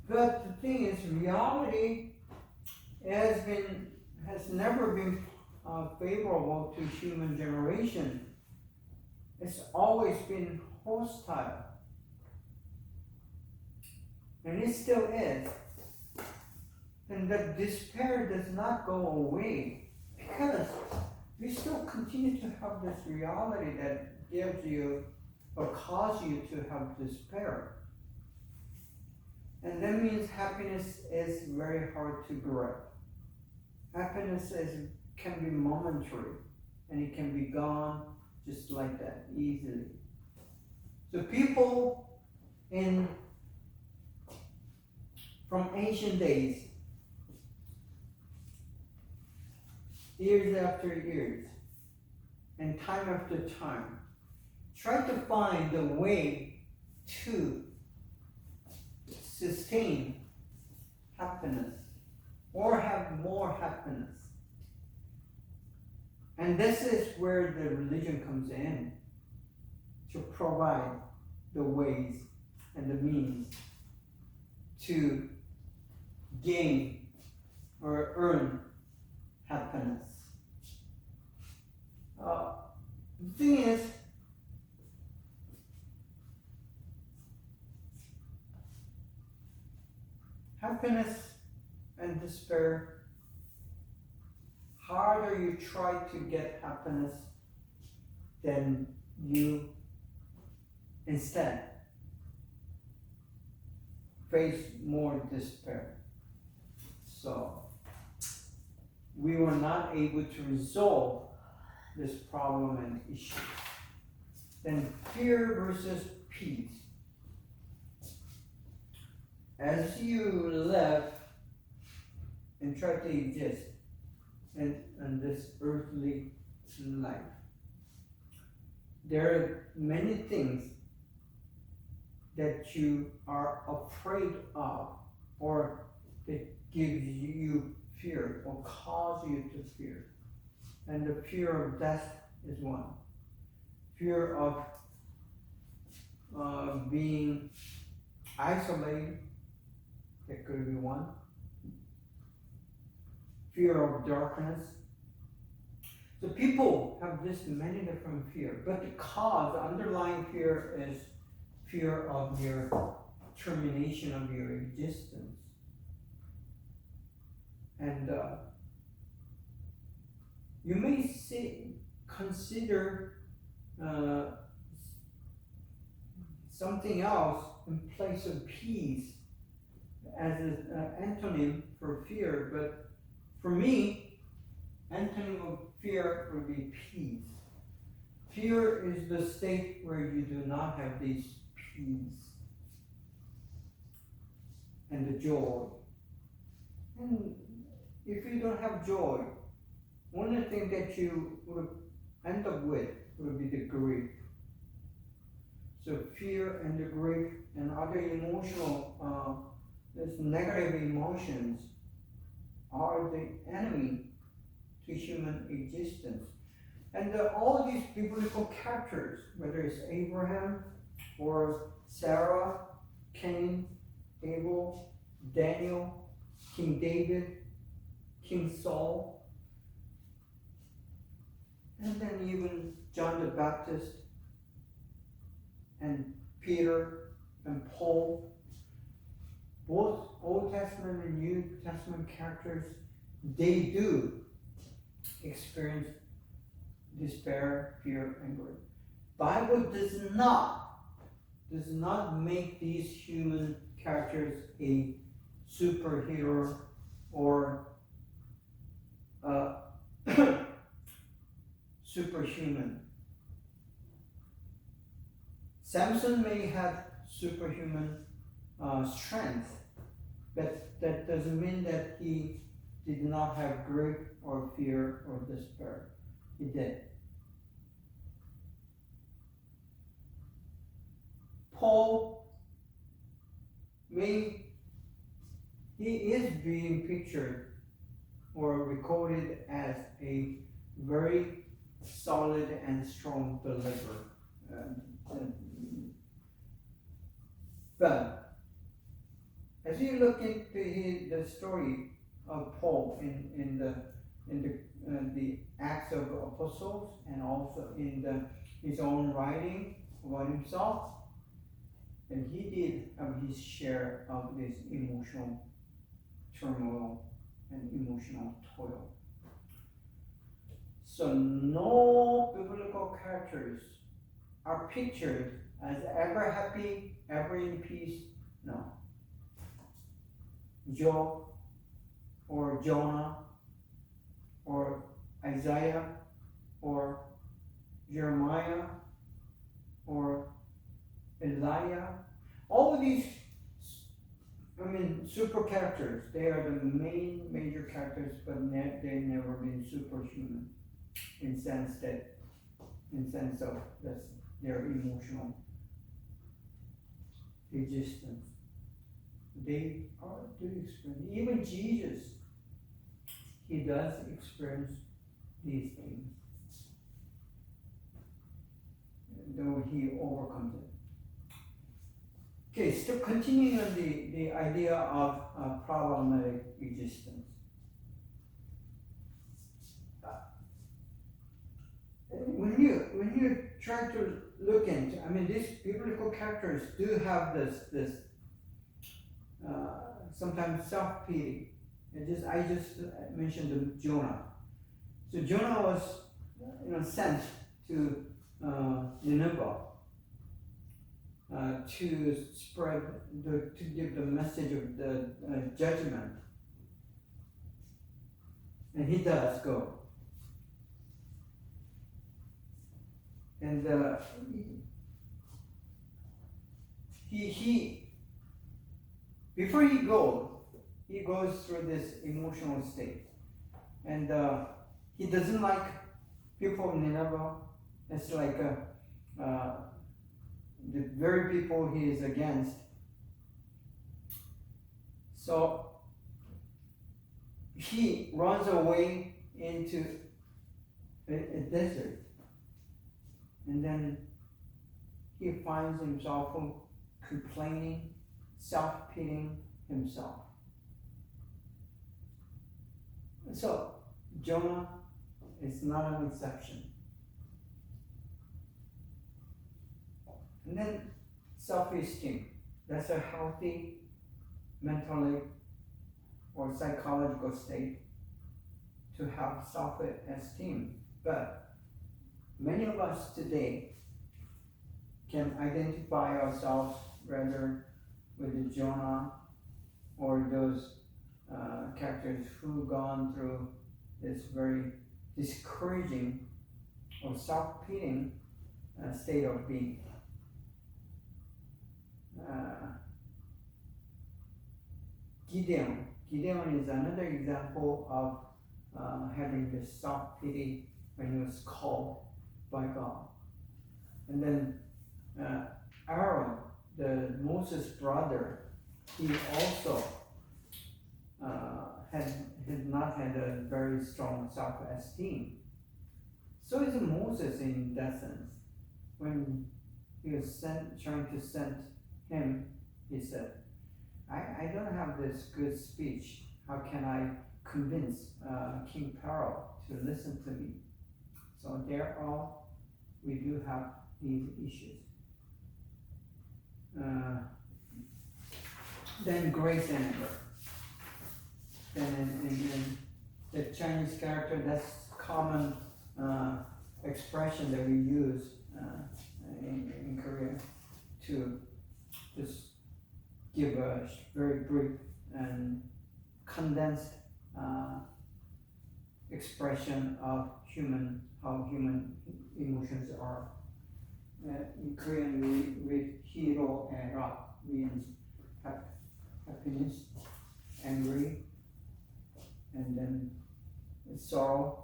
A: but the thing is, reality has never been favorable to human generation. It's always been hostile, and it still is. And that despair does not go away because we still continue to have this reality that gives you or causes you to have despair. And that means happiness is very hard to grab. Happiness can be momentary and it can be gone just like that, easily. So people from ancient days, years after years, and time after time, try to find a way to sustain happiness or have more happiness. And this is where the religion comes in, to provide the ways and the means to gain or earn happiness. The thing is, happiness and despair, harder you try to get happiness, then you instead face more despair. So we were not able to resolve this problem and issue. Then fear versus peace. As you live and try to exist in this earthly life, there are many things that you are afraid of or that gives you fear or cause you to fear. And the fear of death is one. Fear of being isolated, that could be one. Fear of darkness. So people have this many different fears, but the underlying fear is fear of your termination of your existence. And you may consider something else in place of peace as an antonym for fear, but for me, antonym of fear would be peace. Fear is the state where you do not have this peace and the joy. And if you don't have joy, one thing that you would end up with would be the grief. So fear and the grief and other emotional, these negative emotions are the enemy to human existence. And all these biblical characters, whether it's Abraham or Sarah, Cain, Abel, Daniel, King David, King Saul, and then even John the Baptist and Peter and Paul, both Old Testament and New Testament characters, they do experience despair, fear, and grief. Bible does not make these human characters a superhero or superhuman. Samson may have superhuman strength, but that doesn't mean that he did not have grief or fear or despair. He did. Paul he is being pictured or recorded as a very solid and strong believer. But as you look into the story of Paul in the Acts of Apostles and also in his own writing about himself, and he did have his share of this emotional turmoil and emotional toil. So no biblical characters are pictured as ever happy, ever in peace. No. Job or Jonah or Isaiah or Jeremiah or Elijah, all of these, super characters, they are the major characters, but they've never been superhuman in sense of their emotional existence. They do experience, even Jesus, he does experience these things, though he overcomes it. Okay, still continuing on the idea of problematic existence. When you try to look into, these biblical characters do have this sometimes self-pity. I just mentioned Jonah. So Jonah was, sent to Nineveh to spread to give the message of the judgment, and he does go. And he before he goes through this emotional state, and he doesn't like people in Nineveh. It's like the very people he is against. So he runs away into a desert. And then he finds himself complaining, self-pitying himself. And so Jonah is not an exception. And then self-esteem. That's a healthy mentally or psychological state to have self-esteem. But many of us today can identify ourselves rather with Jonah or those characters who've gone through this very discouraging or self-pitying state of being. Gideon is another example of having this self-pity when he was called by God. And then Aaron, the Moses' brother, he also had not had a very strong self-esteem. So is Moses in that sense. When he was trying to send him, he said, I don't have this good speech. How can I convince King Pharaoh to listen to me? So there are, we do have these issues. Then grace and anger. And the Chinese character, that's common expression that we use in Korea to just give a very brief and condensed expression of how human emotions are. In Korean, we read hiro and ra, means happiness, angry, and then sorrow,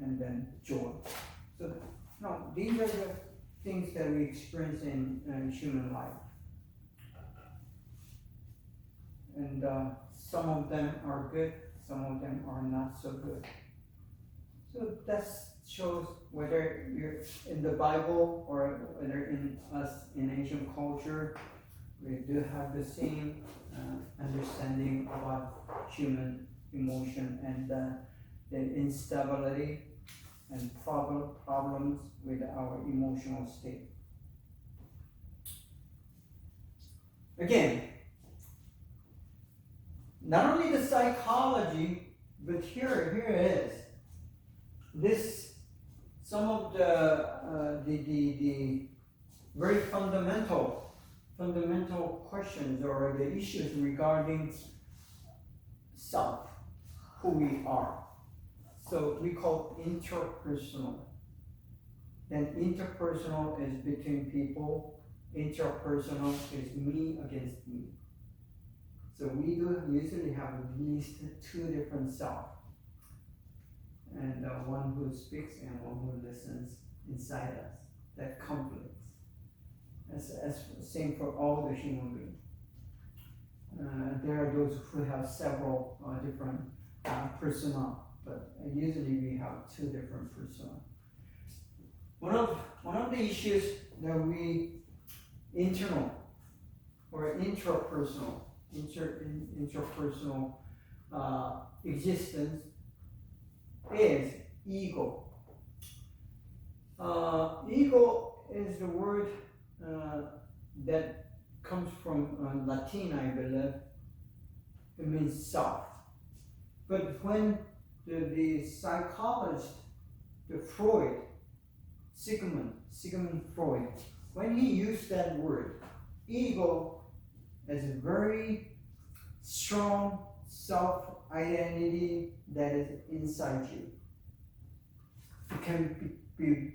A: and then joy. So, no, these are the things that we experience in human life. And some of them are good, some of them are not so good. So that shows whether you're in the Bible or whether in us in Asian culture, we do have the same understanding about human emotion and the instability and problems with our emotional state. Again, not only the psychology, but here it is. This, some of the very fundamental questions or the issues regarding self, who we are. So we call interpersonal. And interpersonal is between people. Interpersonal is me against me. So we do usually have at least two different self. And one who speaks and one who listens inside us. That conflicts. As same for all the human beings. There are those who have several different persona, but usually we have two different persona. One of the issues that we internal or interpersonal existence is ego. Ego is the word that comes from Latin, I believe. It means self. But when the psychologist, the Sigmund Freud, when he used that word, ego as a very strong self-identity that is inside you. It can be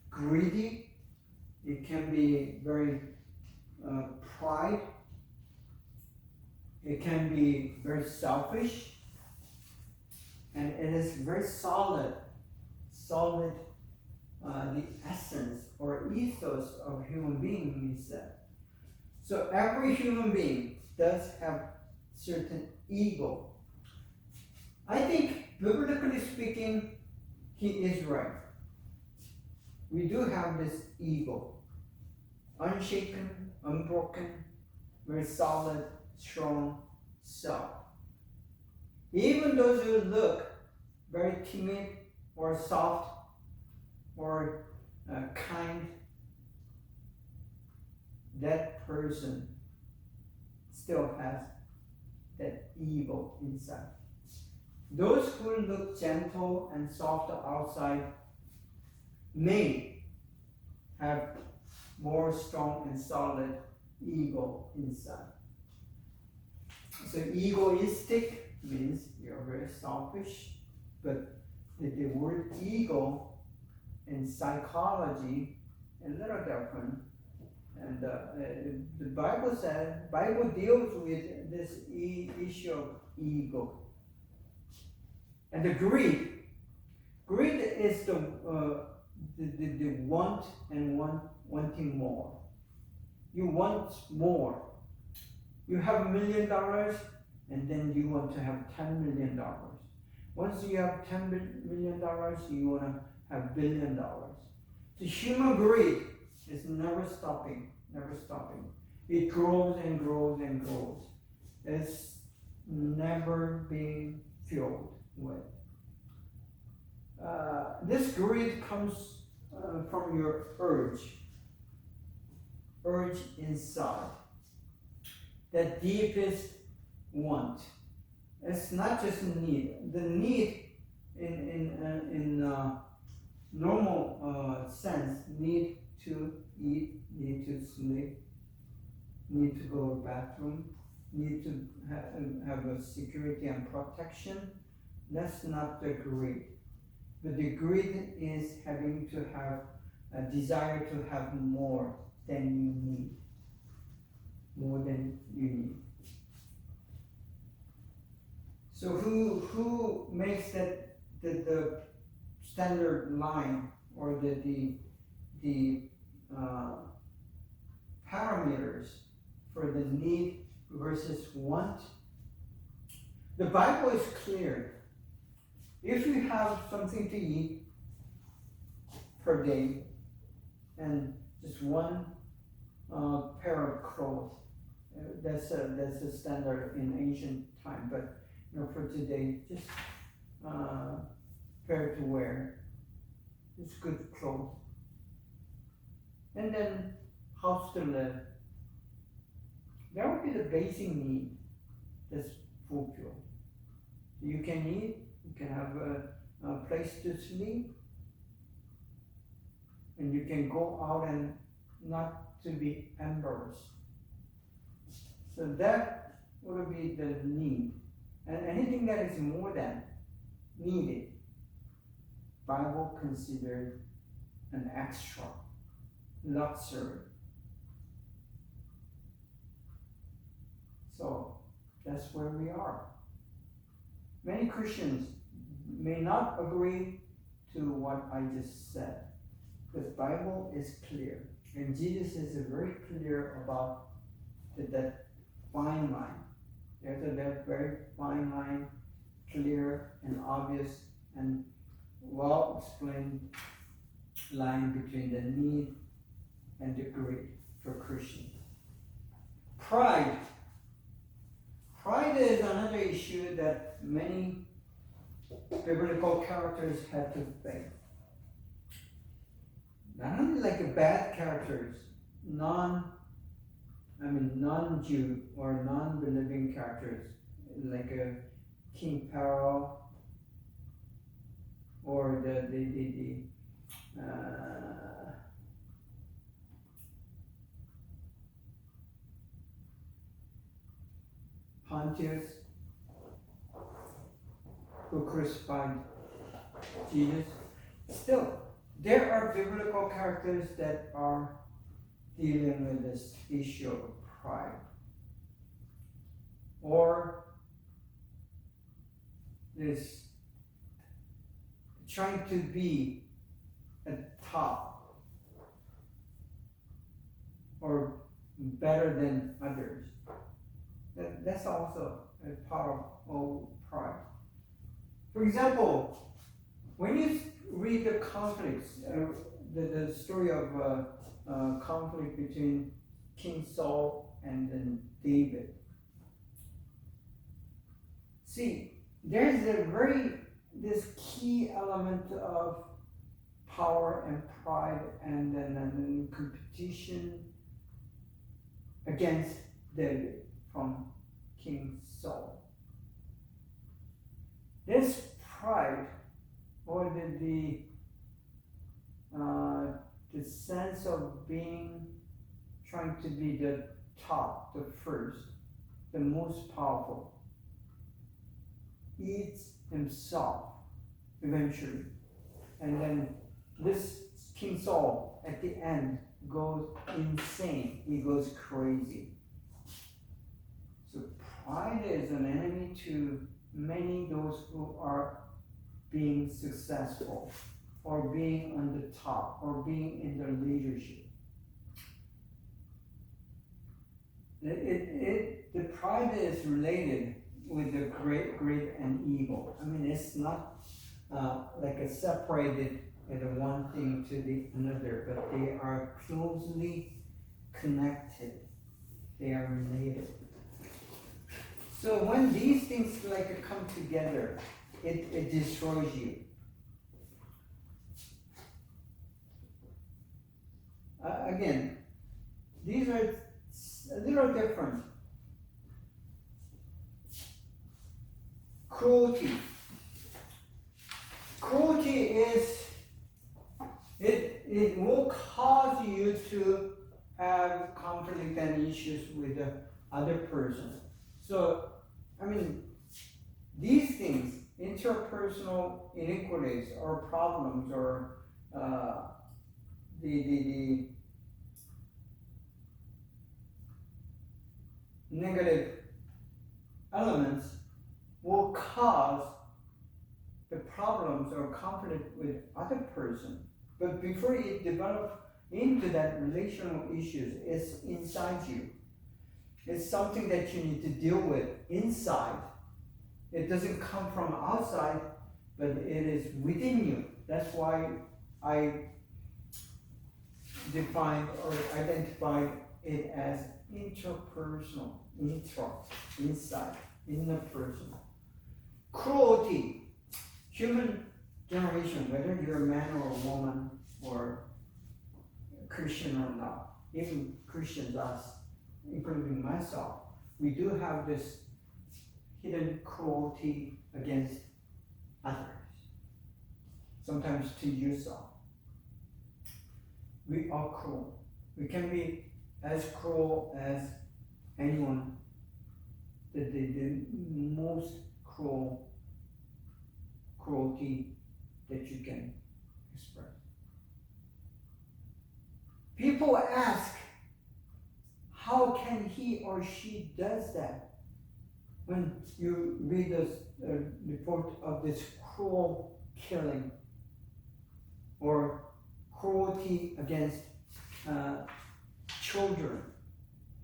A: greedy, it can be very pride, it can be very selfish, and it is very solid, the essence or ethos of human being is that. So every human being does have certain ego. I think, biblically speaking, he is right. We do have this ego, unshaken, unbroken, very solid, strong self. Even those who look very timid or soft or kind, that person still has that ego inside. Those who look gentle and soft outside may have more strong and solid ego inside. So egoistic means you're very selfish, but the word ego in psychology is a little different. And the Bible deals with this issue of ego. And the greed is the want and wanting more. You want more. You have $1 million, and then you want to have $10 million. Once you have $10 million, you want to have $1 billion. The human greed is never stopping, never stopping. It grows and grows and grows. It's never being filled with. This greed comes from your urge inside, that deepest want. It's not just need. The need in normal sense, need to eat, need to sleep, need to go to the bathroom, need to have a security and protection. That's not the greed. But the greed is having to have a desire to have more than you need. More than you need. So who makes that the standard line or the parameters for the need versus want? The Bible is clear. If you have something to eat per day and just one pair of clothes, that's a standard in ancient time. But for today, just pair to wear, just good clothes, and then house to live. That would be the basic need that's fulfilled. You can eat, you can have a place to sleep, and you can go out and not to be embarrassed. So that would be the need. And anything that is more than needed, Bible considered an extra, luxury. So that's where we are. Many Christians may not agree to what I just said, because the Bible is clear, and Jesus is very clear about that fine line. There's a very fine line, clear and obvious and well-explained line between the need and the greed for Christians. Pride. Pride is another issue that many biblical characters had to face. Not only like bad characters, non-Jew or non-believing characters, like a King Pharaoh or the Pontius, who crucified Jesus. Still, there are biblical characters that are dealing with this issue of pride, or this trying to be at top or better than others. That's also a part of pride. For example, when you read the conflicts, the story of conflict between King Saul and then David. See, there's this key element of power and pride and then competition against David from King Saul. This pride, or the sense of trying to be the top, the first, the most powerful, eats himself eventually. And then this King Saul at the end goes insane. He goes crazy. So pride is an enemy to many those who are being successful, or being on the top, or being in their leadership. The pride is related with the great and evil. I mean, it's not like a separated add one thing to the another, but they are closely connected. They are related. So when these things like come together, it destroys you. Again, these are a little different. Cruelty. Cruelty is, it will cause you to have conflict and issues with the other person. So, I mean, these things, interpersonal inequities or problems or the negative elements will cause the problems or conflict with other person. But before it develops into that relational issues, it's inside you. It's something that you need to deal with inside. It doesn't come from outside, but it is within you. That's why I defined or identified it as interpersonal, inside, interpersonal. Cruelty, human generation, whether you're a man or a woman or Christian or not, even Christians, us, including myself, we do have this hidden cruelty against others, sometimes to yourself. We are cruel. We can be as cruel as anyone, the most cruelty that you can express. People ask, how can he or she does that? When you read this report of this cruel killing or cruelty against children,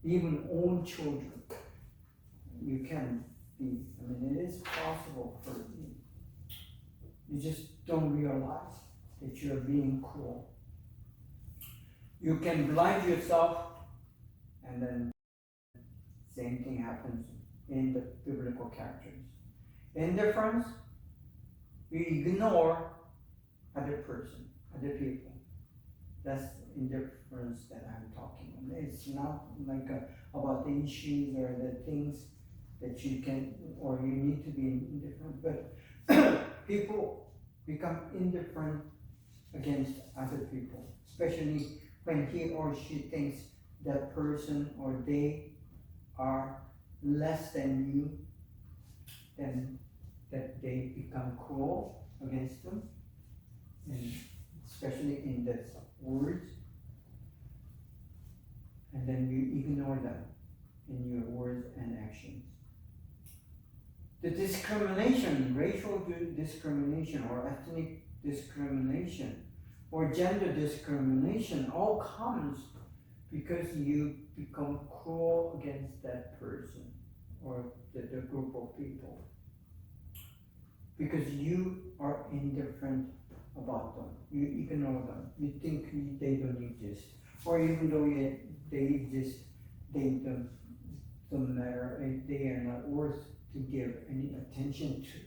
A: even own children, you can be, I mean, it is possible for you. You just don't realize that you're being cruel. You can blind yourself, and then same thing happens in the biblical characters. Indifference, you ignore other person, other people. That's indifference that I'm talking about. It's not like about the issues or the things that you can or you need to be indifferent, but people become indifferent against other people, especially when he or she thinks that person or they are less than you, then that they become cruel against them, and especially in the words, and then you ignore them in your words and actions. The discrimination, racial discrimination or ethnic discrimination or gender discrimination all comes because you become cruel against that person or the group of people. Because you are indifferent about them. You ignore them. You think they don't exist. Or even though they exist, they don't matter. They are not worth to give any attention to.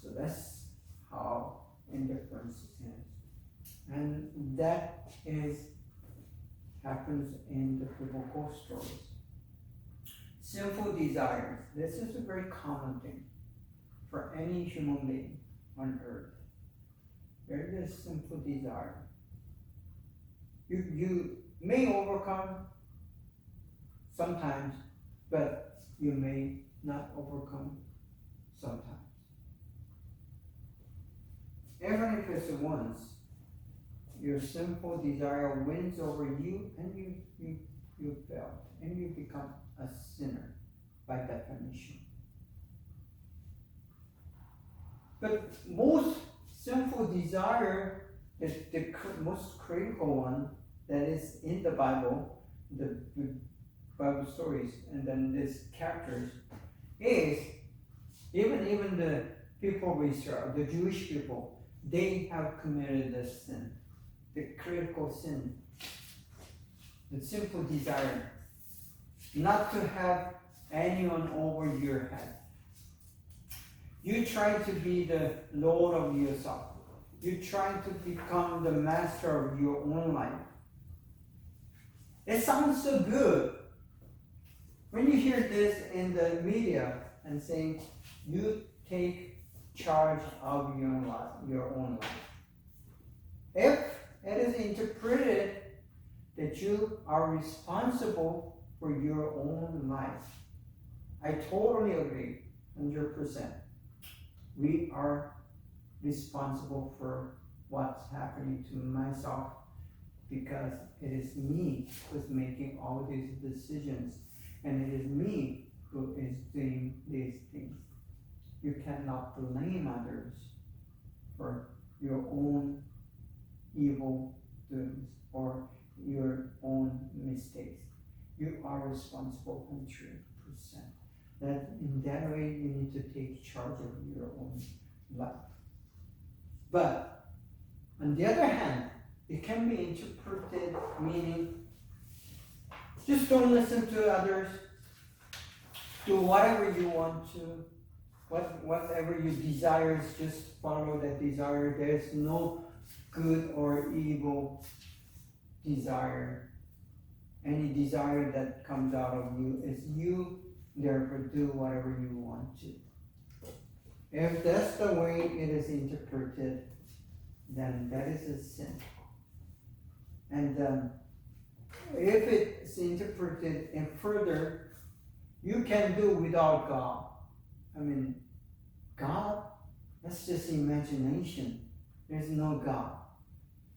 A: So that's how indifference is. And that happens in the biblical stories. Sinful desires. This is a very common thing for any human being on earth. There is sinful desire. You may overcome sometimes, but you may not overcome sometimes. Even if it's once, your sinful desire wins over you, and you fail, and you become a sinner by definition. But most sinful desire, is the most critical one that is in the Bible, the Bible stories, and then these characters, is even the people of Israel, the Jewish people, they have committed this sin, the critical sin, the simple desire not to have anyone over your head. You try to be the Lord of yourself. You try to become the master of your own life. It sounds so good. When you hear this in the media and saying, you take charge of your own life. If it is interpreted that you are responsible for your own life, I totally agree, 100%. We are responsible for what's happening to myself because it is me who's making all these decisions and it is me who is doing these things. You cannot blame others for your own evil doings or your own mistakes. You are responsible 100%. That in that way you need to take charge of your own life. But on the other hand, it can be interpreted meaning just don't listen to others, do whatever you want to, whatever you desire, just follow that desire. There's no good or evil desire. Any desire that comes out of you is you, therefore do whatever you want to. If that's the way it is interpreted, then that is a sin. And if it's interpreted and further, you can do without God. I mean, God, that's just imagination. There's no God.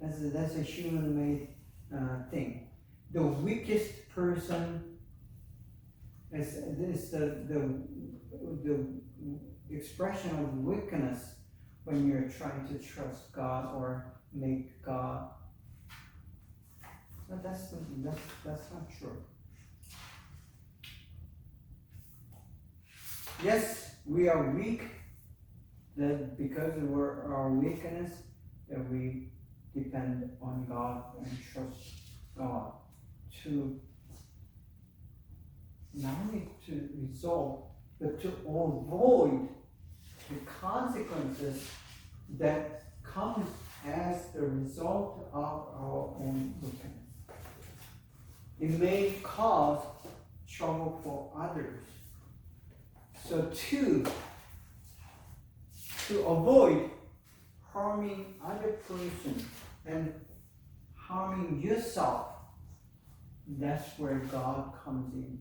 A: That's a human-made thing. The weakest person is the expression of weakness when you're trying to trust God or make God. But that's not true. Yes, we are weak. That because of our weakness, that we depend on God and trust God to not only to resolve, but to avoid the consequences that come as the result of our own weakness. It may cause trouble for others. So to avoid harming other person and harming yourself, that's where God comes in.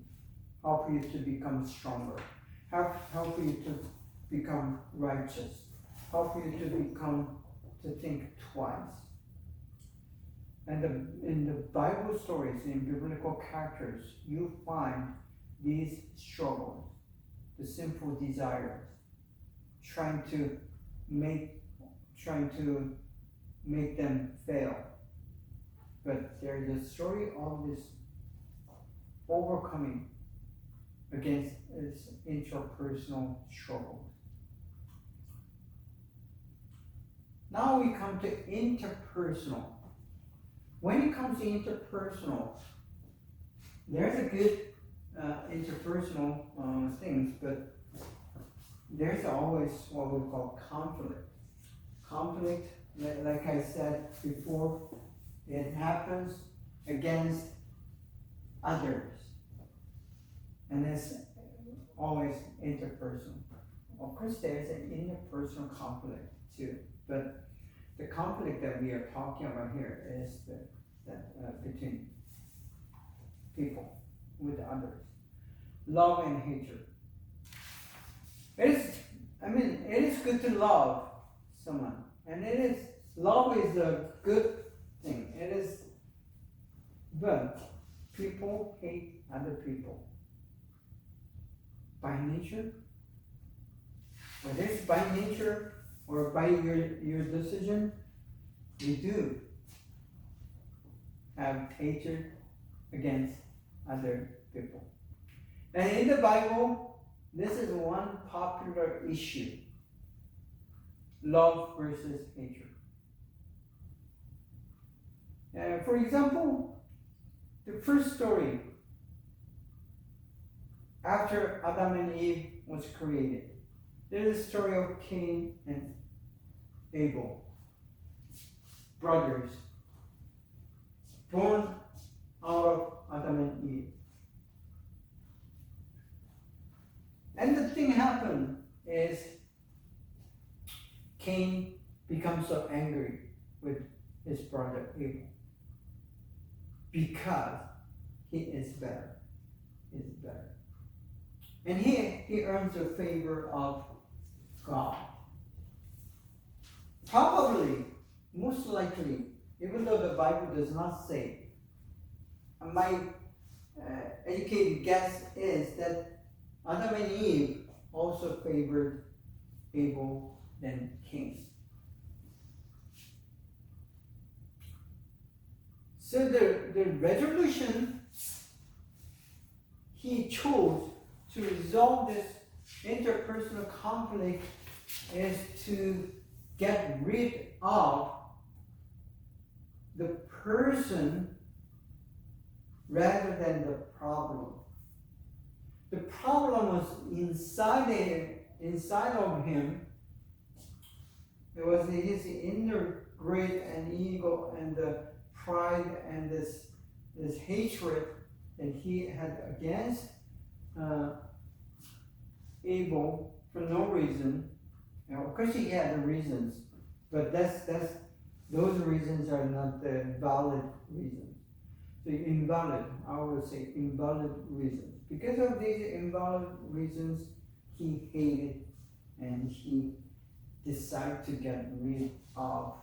A: Help you to become stronger. Help you to become righteous. Help you to think twice. And in the Bible stories, in biblical characters, you find these struggles, the sinful desires, trying to make them fail. But there's a story of this overcoming against its interpersonal struggles. Now we come to interpersonal. When it comes to interpersonal, there's a good interpersonal things, but there's always what we call conflict. Conflict, like I said before, it happens against others. And it's always interpersonal. Of course, there's an interpersonal conflict too, but the conflict that we are talking about here is between people with others. Love and hatred. It is good to love someone, and love is a good thing. But people hate other people by nature. Whether it's by nature or by your decision, you do have hatred against other people. And in the Bible, this is one popular issue. love versus hatred. For example, the first story after Adam and Eve was created, there's a story of Cain and Abel, brothers, born out of Adam and Eve. And the thing happened is Cain becomes so angry with his brother Abel because he is better. He's better. And he earns the favor of God. Probably, most likely, even though the Bible does not say, my educated guess is that Adam and Eve also favored Abel than Cain. So the resolution he chose to resolve this interpersonal conflict is to get rid of the person rather than the problem. The problem was inside of him. It was his inner greed and ego and the pride and this hatred that he had against Abel for no reason. Now, of course, he had the reasons, but those reasons are not the valid reasons. So invalid, I would say invalid reasons. Because of these invalid reasons, he hated and he decided to get rid of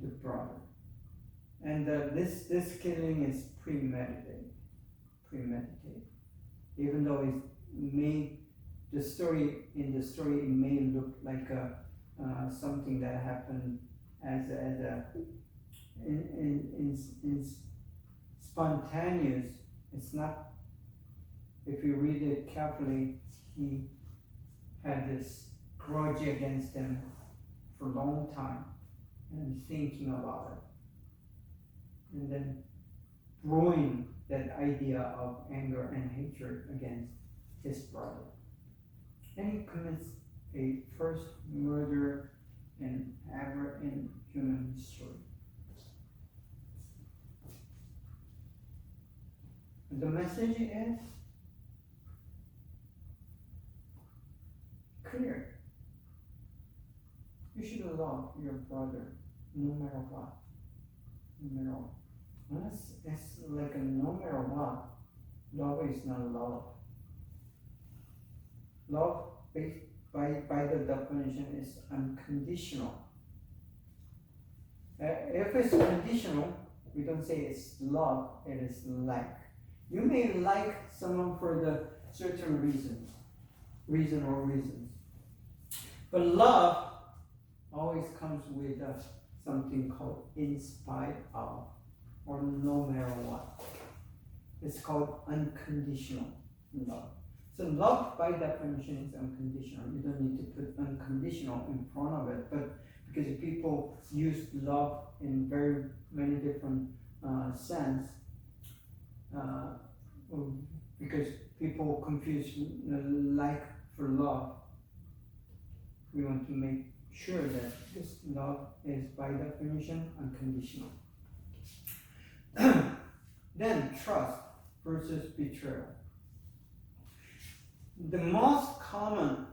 A: the brother. And this killing is premeditated. Even though it may in the story it may look like something that happened as in spontaneous. It's not. If you read it carefully, he had this grudge against them for a long time and thinking about it, and then growing that idea of anger and hatred against his brother. And he commits a first murder ever in human history. The message is clear. You should love your brother no matter what. No matter what. It's like a no matter what. Love is not love. Love, by the definition, is unconditional. If it's conditional, we don't say it's love, it is like. You may like someone for the certain reason or reasons. But love always comes with something called in spite of, or no matter what. It's called unconditional love. So love by definition is unconditional. You don't need to put unconditional in front of it, but because people use love in very many different sense, because people confuse like for love, we want to make sure that this love is by definition unconditional. Then trust versus betrayal. The most common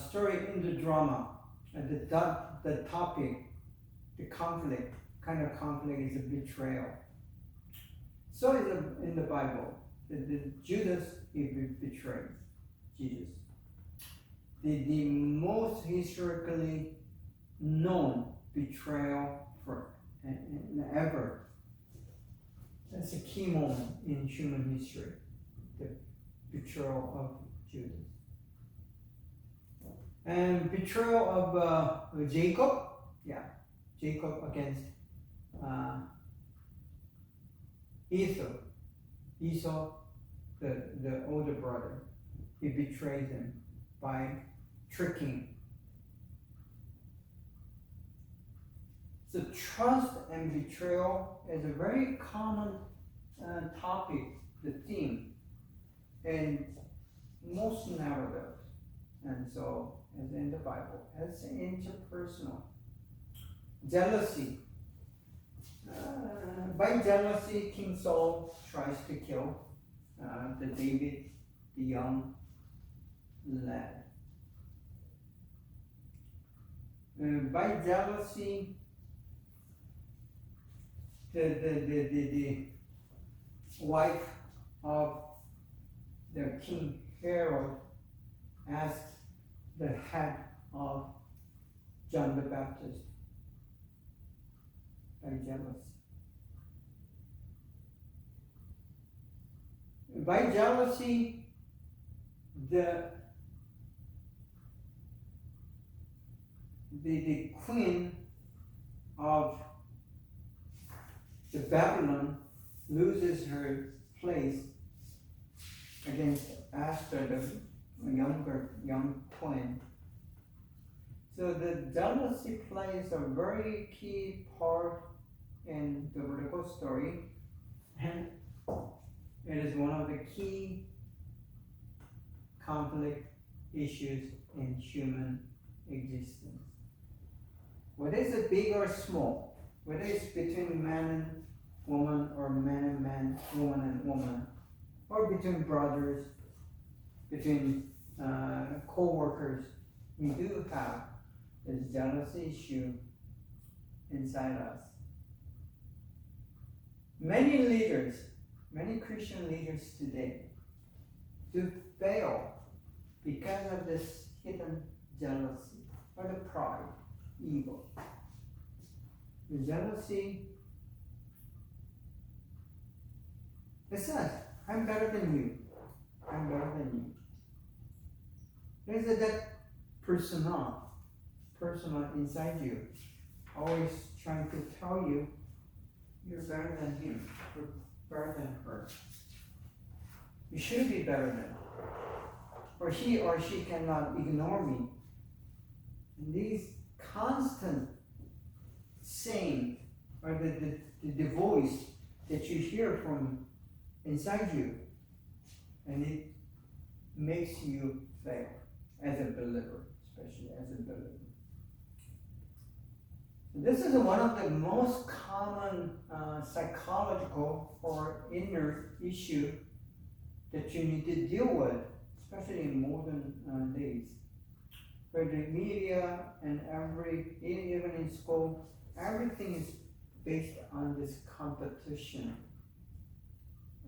A: story in the drama, the topic, the conflict, kind of conflict is a betrayal. So is in the Bible. Judas, he betrayed Jesus. The most historically known betrayal for ever. That's a key moment in human history. The betrayal of Judas. And betrayal of Jacob. Yeah, Jacob against Esau, the older brother. He betrays him by tricking. So trust and betrayal is a very common topic, the theme, in most narratives. And so, as in the Bible, as interpersonal. Jealousy. By jealousy, King Saul tries to kill the David, the young lad. By jealousy, the wife of the King Herod asked the head of John the Baptist. By jealousy. By jealousy, the queen of the Babylon loses her place against Esther, the young queen. So the jealousy plays a very key part in the biblical story, and it is one of the key conflict issues in human existence. Whether it's big or small, whether it's between man and woman, or man and man, woman and woman, or between brothers, between co-workers, we do have this jealousy issue inside us. Many leaders, many Christian leaders today do fail because of this hidden jealousy or the pride, ego. The jealousy, it says, I'm better than you. I'm better than you. There's that personal inside you, always trying to tell you you're better than him, you're better than her. You should be better than her. Or he or she cannot ignore me. And these constant saying, or the voice that you hear from inside you, and it makes you fail as a believer, especially as a believer. This is one of the most common psychological or inner issue that you need to deal with, especially in modern days, where the media and even in school, everything is based on this competition.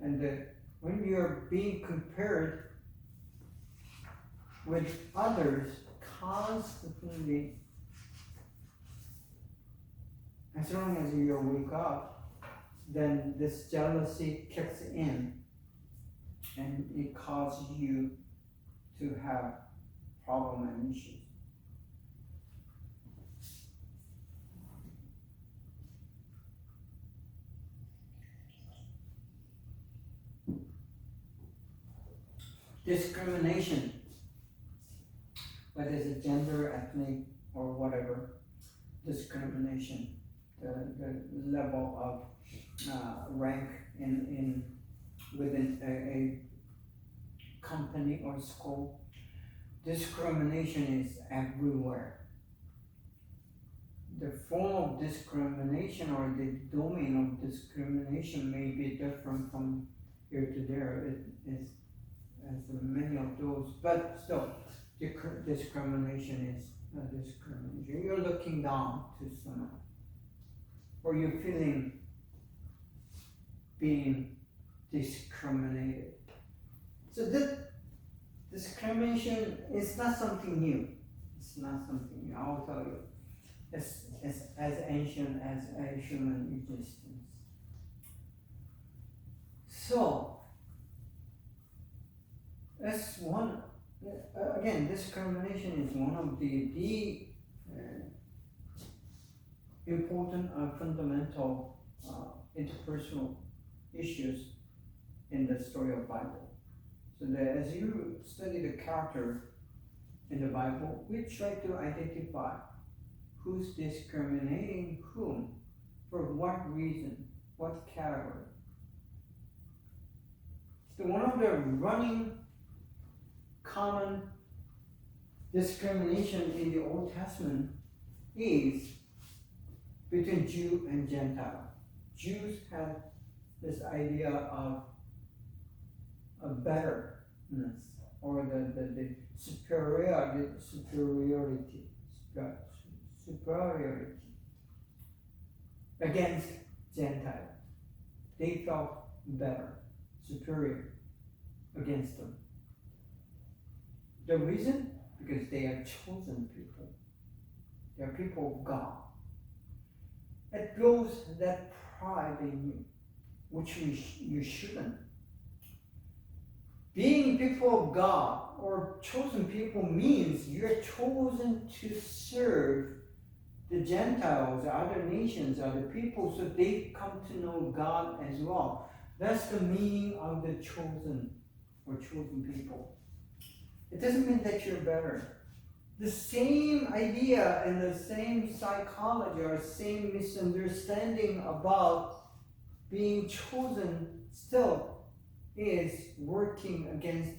A: And when you're being compared with others constantly, as long as you wake up, then this jealousy kicks in, and it causes you to have problems and issues. Discrimination, whether it's gender, ethnic, or whatever, discrimination, the level of rank within a company or school. Discrimination is everywhere. The form of discrimination or the domain of discrimination may be different from here to there. It is as many of those, but still, discrimination is discrimination. You're looking down to someone, or you're feeling being discriminated. So this discrimination is not something new. It's not something new, I'll tell you. It's as ancient as a human existence. So, that's one, again, discrimination is one of the important fundamental interpersonal issues in the story of Bible. So that as you study the character in the Bible, we try to identify who's discriminating whom, for what reason, what category. So one of the running common discrimination in the Old Testament is between Jew and Gentile. Jews had this idea of a betterness or the superiority against Gentile. They felt better, superior against them. The reason? Because they are chosen people. They are people of God. It builds that pride in you, which you shouldn't. Being people of God or chosen people means you're chosen to serve the Gentiles, other nations, other people, so they come to know God as well. That's the meaning of the chosen or chosen people. It doesn't mean that you're better. The same idea and the same psychology or same misunderstanding about being chosen still is working against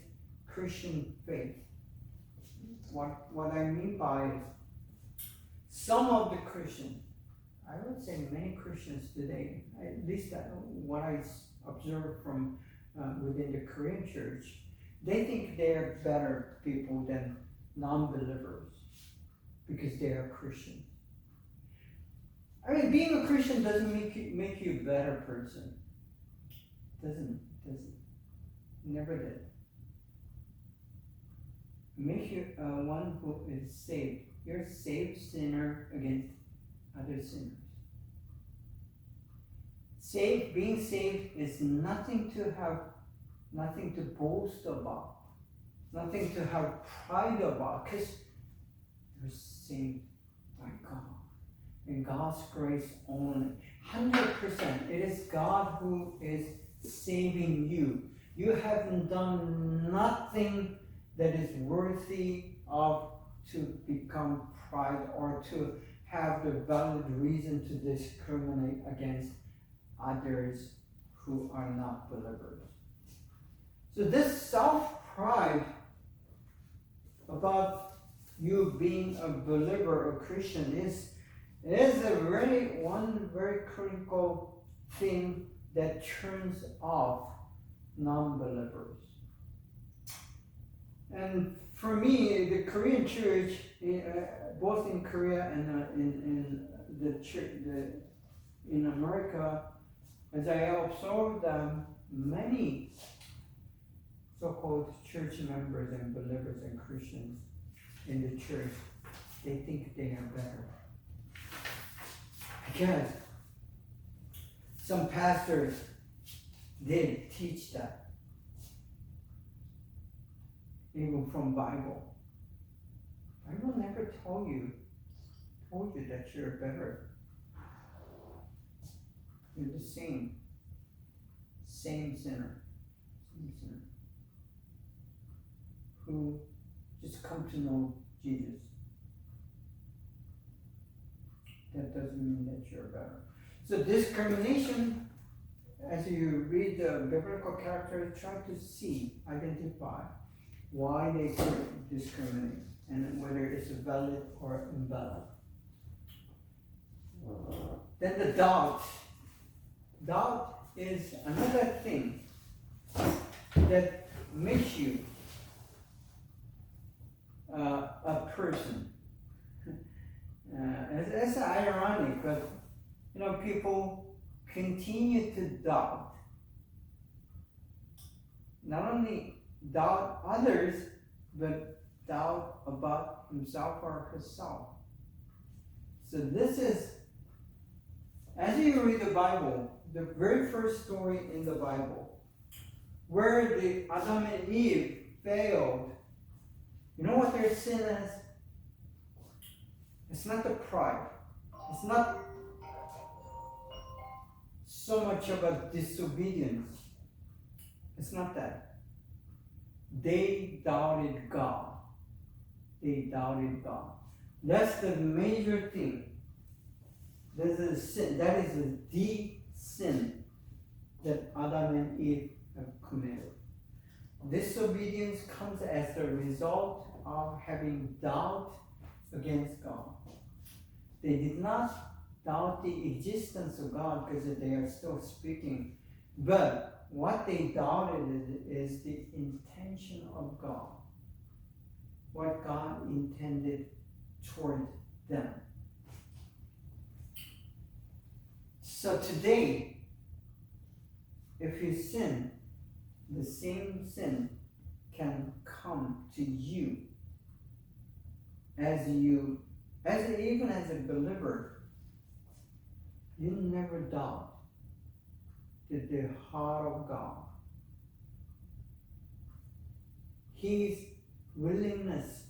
A: Christian faith. What I mean by it, some of the Christians, I would say many Christians today, at least what I observe from within the Korean church, they think they are better people than non-believers because they are Christians. I mean, being a Christian doesn't make you a better person. Doesn't. Never did. Make you one who is saved. You're a saved sinner against other sinners. Being saved is nothing to boast about, nothing to have pride about, because you're saved by God. In God's grace only. 100%. It is God who is saving you. You haven't done nothing that is worthy of to become pride or to have the valid reason to discriminate against others who are not believers. So this self-pride about you being a believer or Christian is one very critical thing that turns off non-believers. And for me, the Korean church, both in Korea and in the church, in America, as I observed many so-called church members and believers and Christians in the church, they think they are better. Because some pastors did teach that, even from Bible. Bible never told you that you're better. You're the same sinner, who just come to know Jesus. That doesn't mean that you're better. So discrimination, as you read the biblical characters, try to identify why they discriminate and whether it's valid or invalid. Then the doubt. Doubt is another thing that makes you a person. It's ironic, but people continue to doubt. Not only doubt others, but doubt about himself or herself. So this is, as you read the Bible, the very first story in the Bible, where the Adam and Eve failed. You know what their sin is? It's not the pride. It's not so much about disobedience. It's not that. They doubted God. they doubted God. That's the major thing. That is sin. That is the sin that Adam and Eve have committed. Disobedience comes as a result of having doubt against God. They did not doubt the existence of God because they are still speaking, but what they doubted is the intention of God, what God intended toward them. So today, if you sin, the same sin can come to you even as a believer. You never doubt that the heart of God, His willingness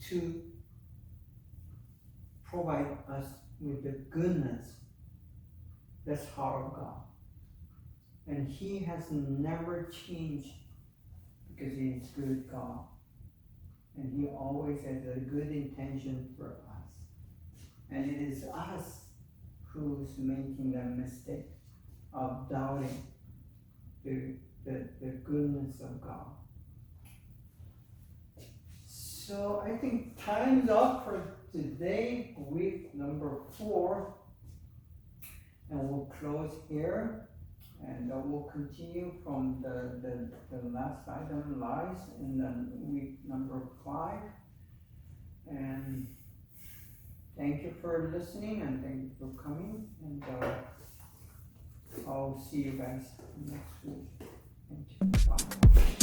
A: to provide us with the goodness, that's heart of God. And He has never changed because He is good God. And He always has a good intention for us. And it is us who's making the mistake of doubting the goodness of God. So I think time's up for today, week number 4. And we'll close here. And we'll continue from the last item, lies, in then week number 5. And thank you for listening and thank you for coming. And I'll see you guys next week. Thank you. Bye.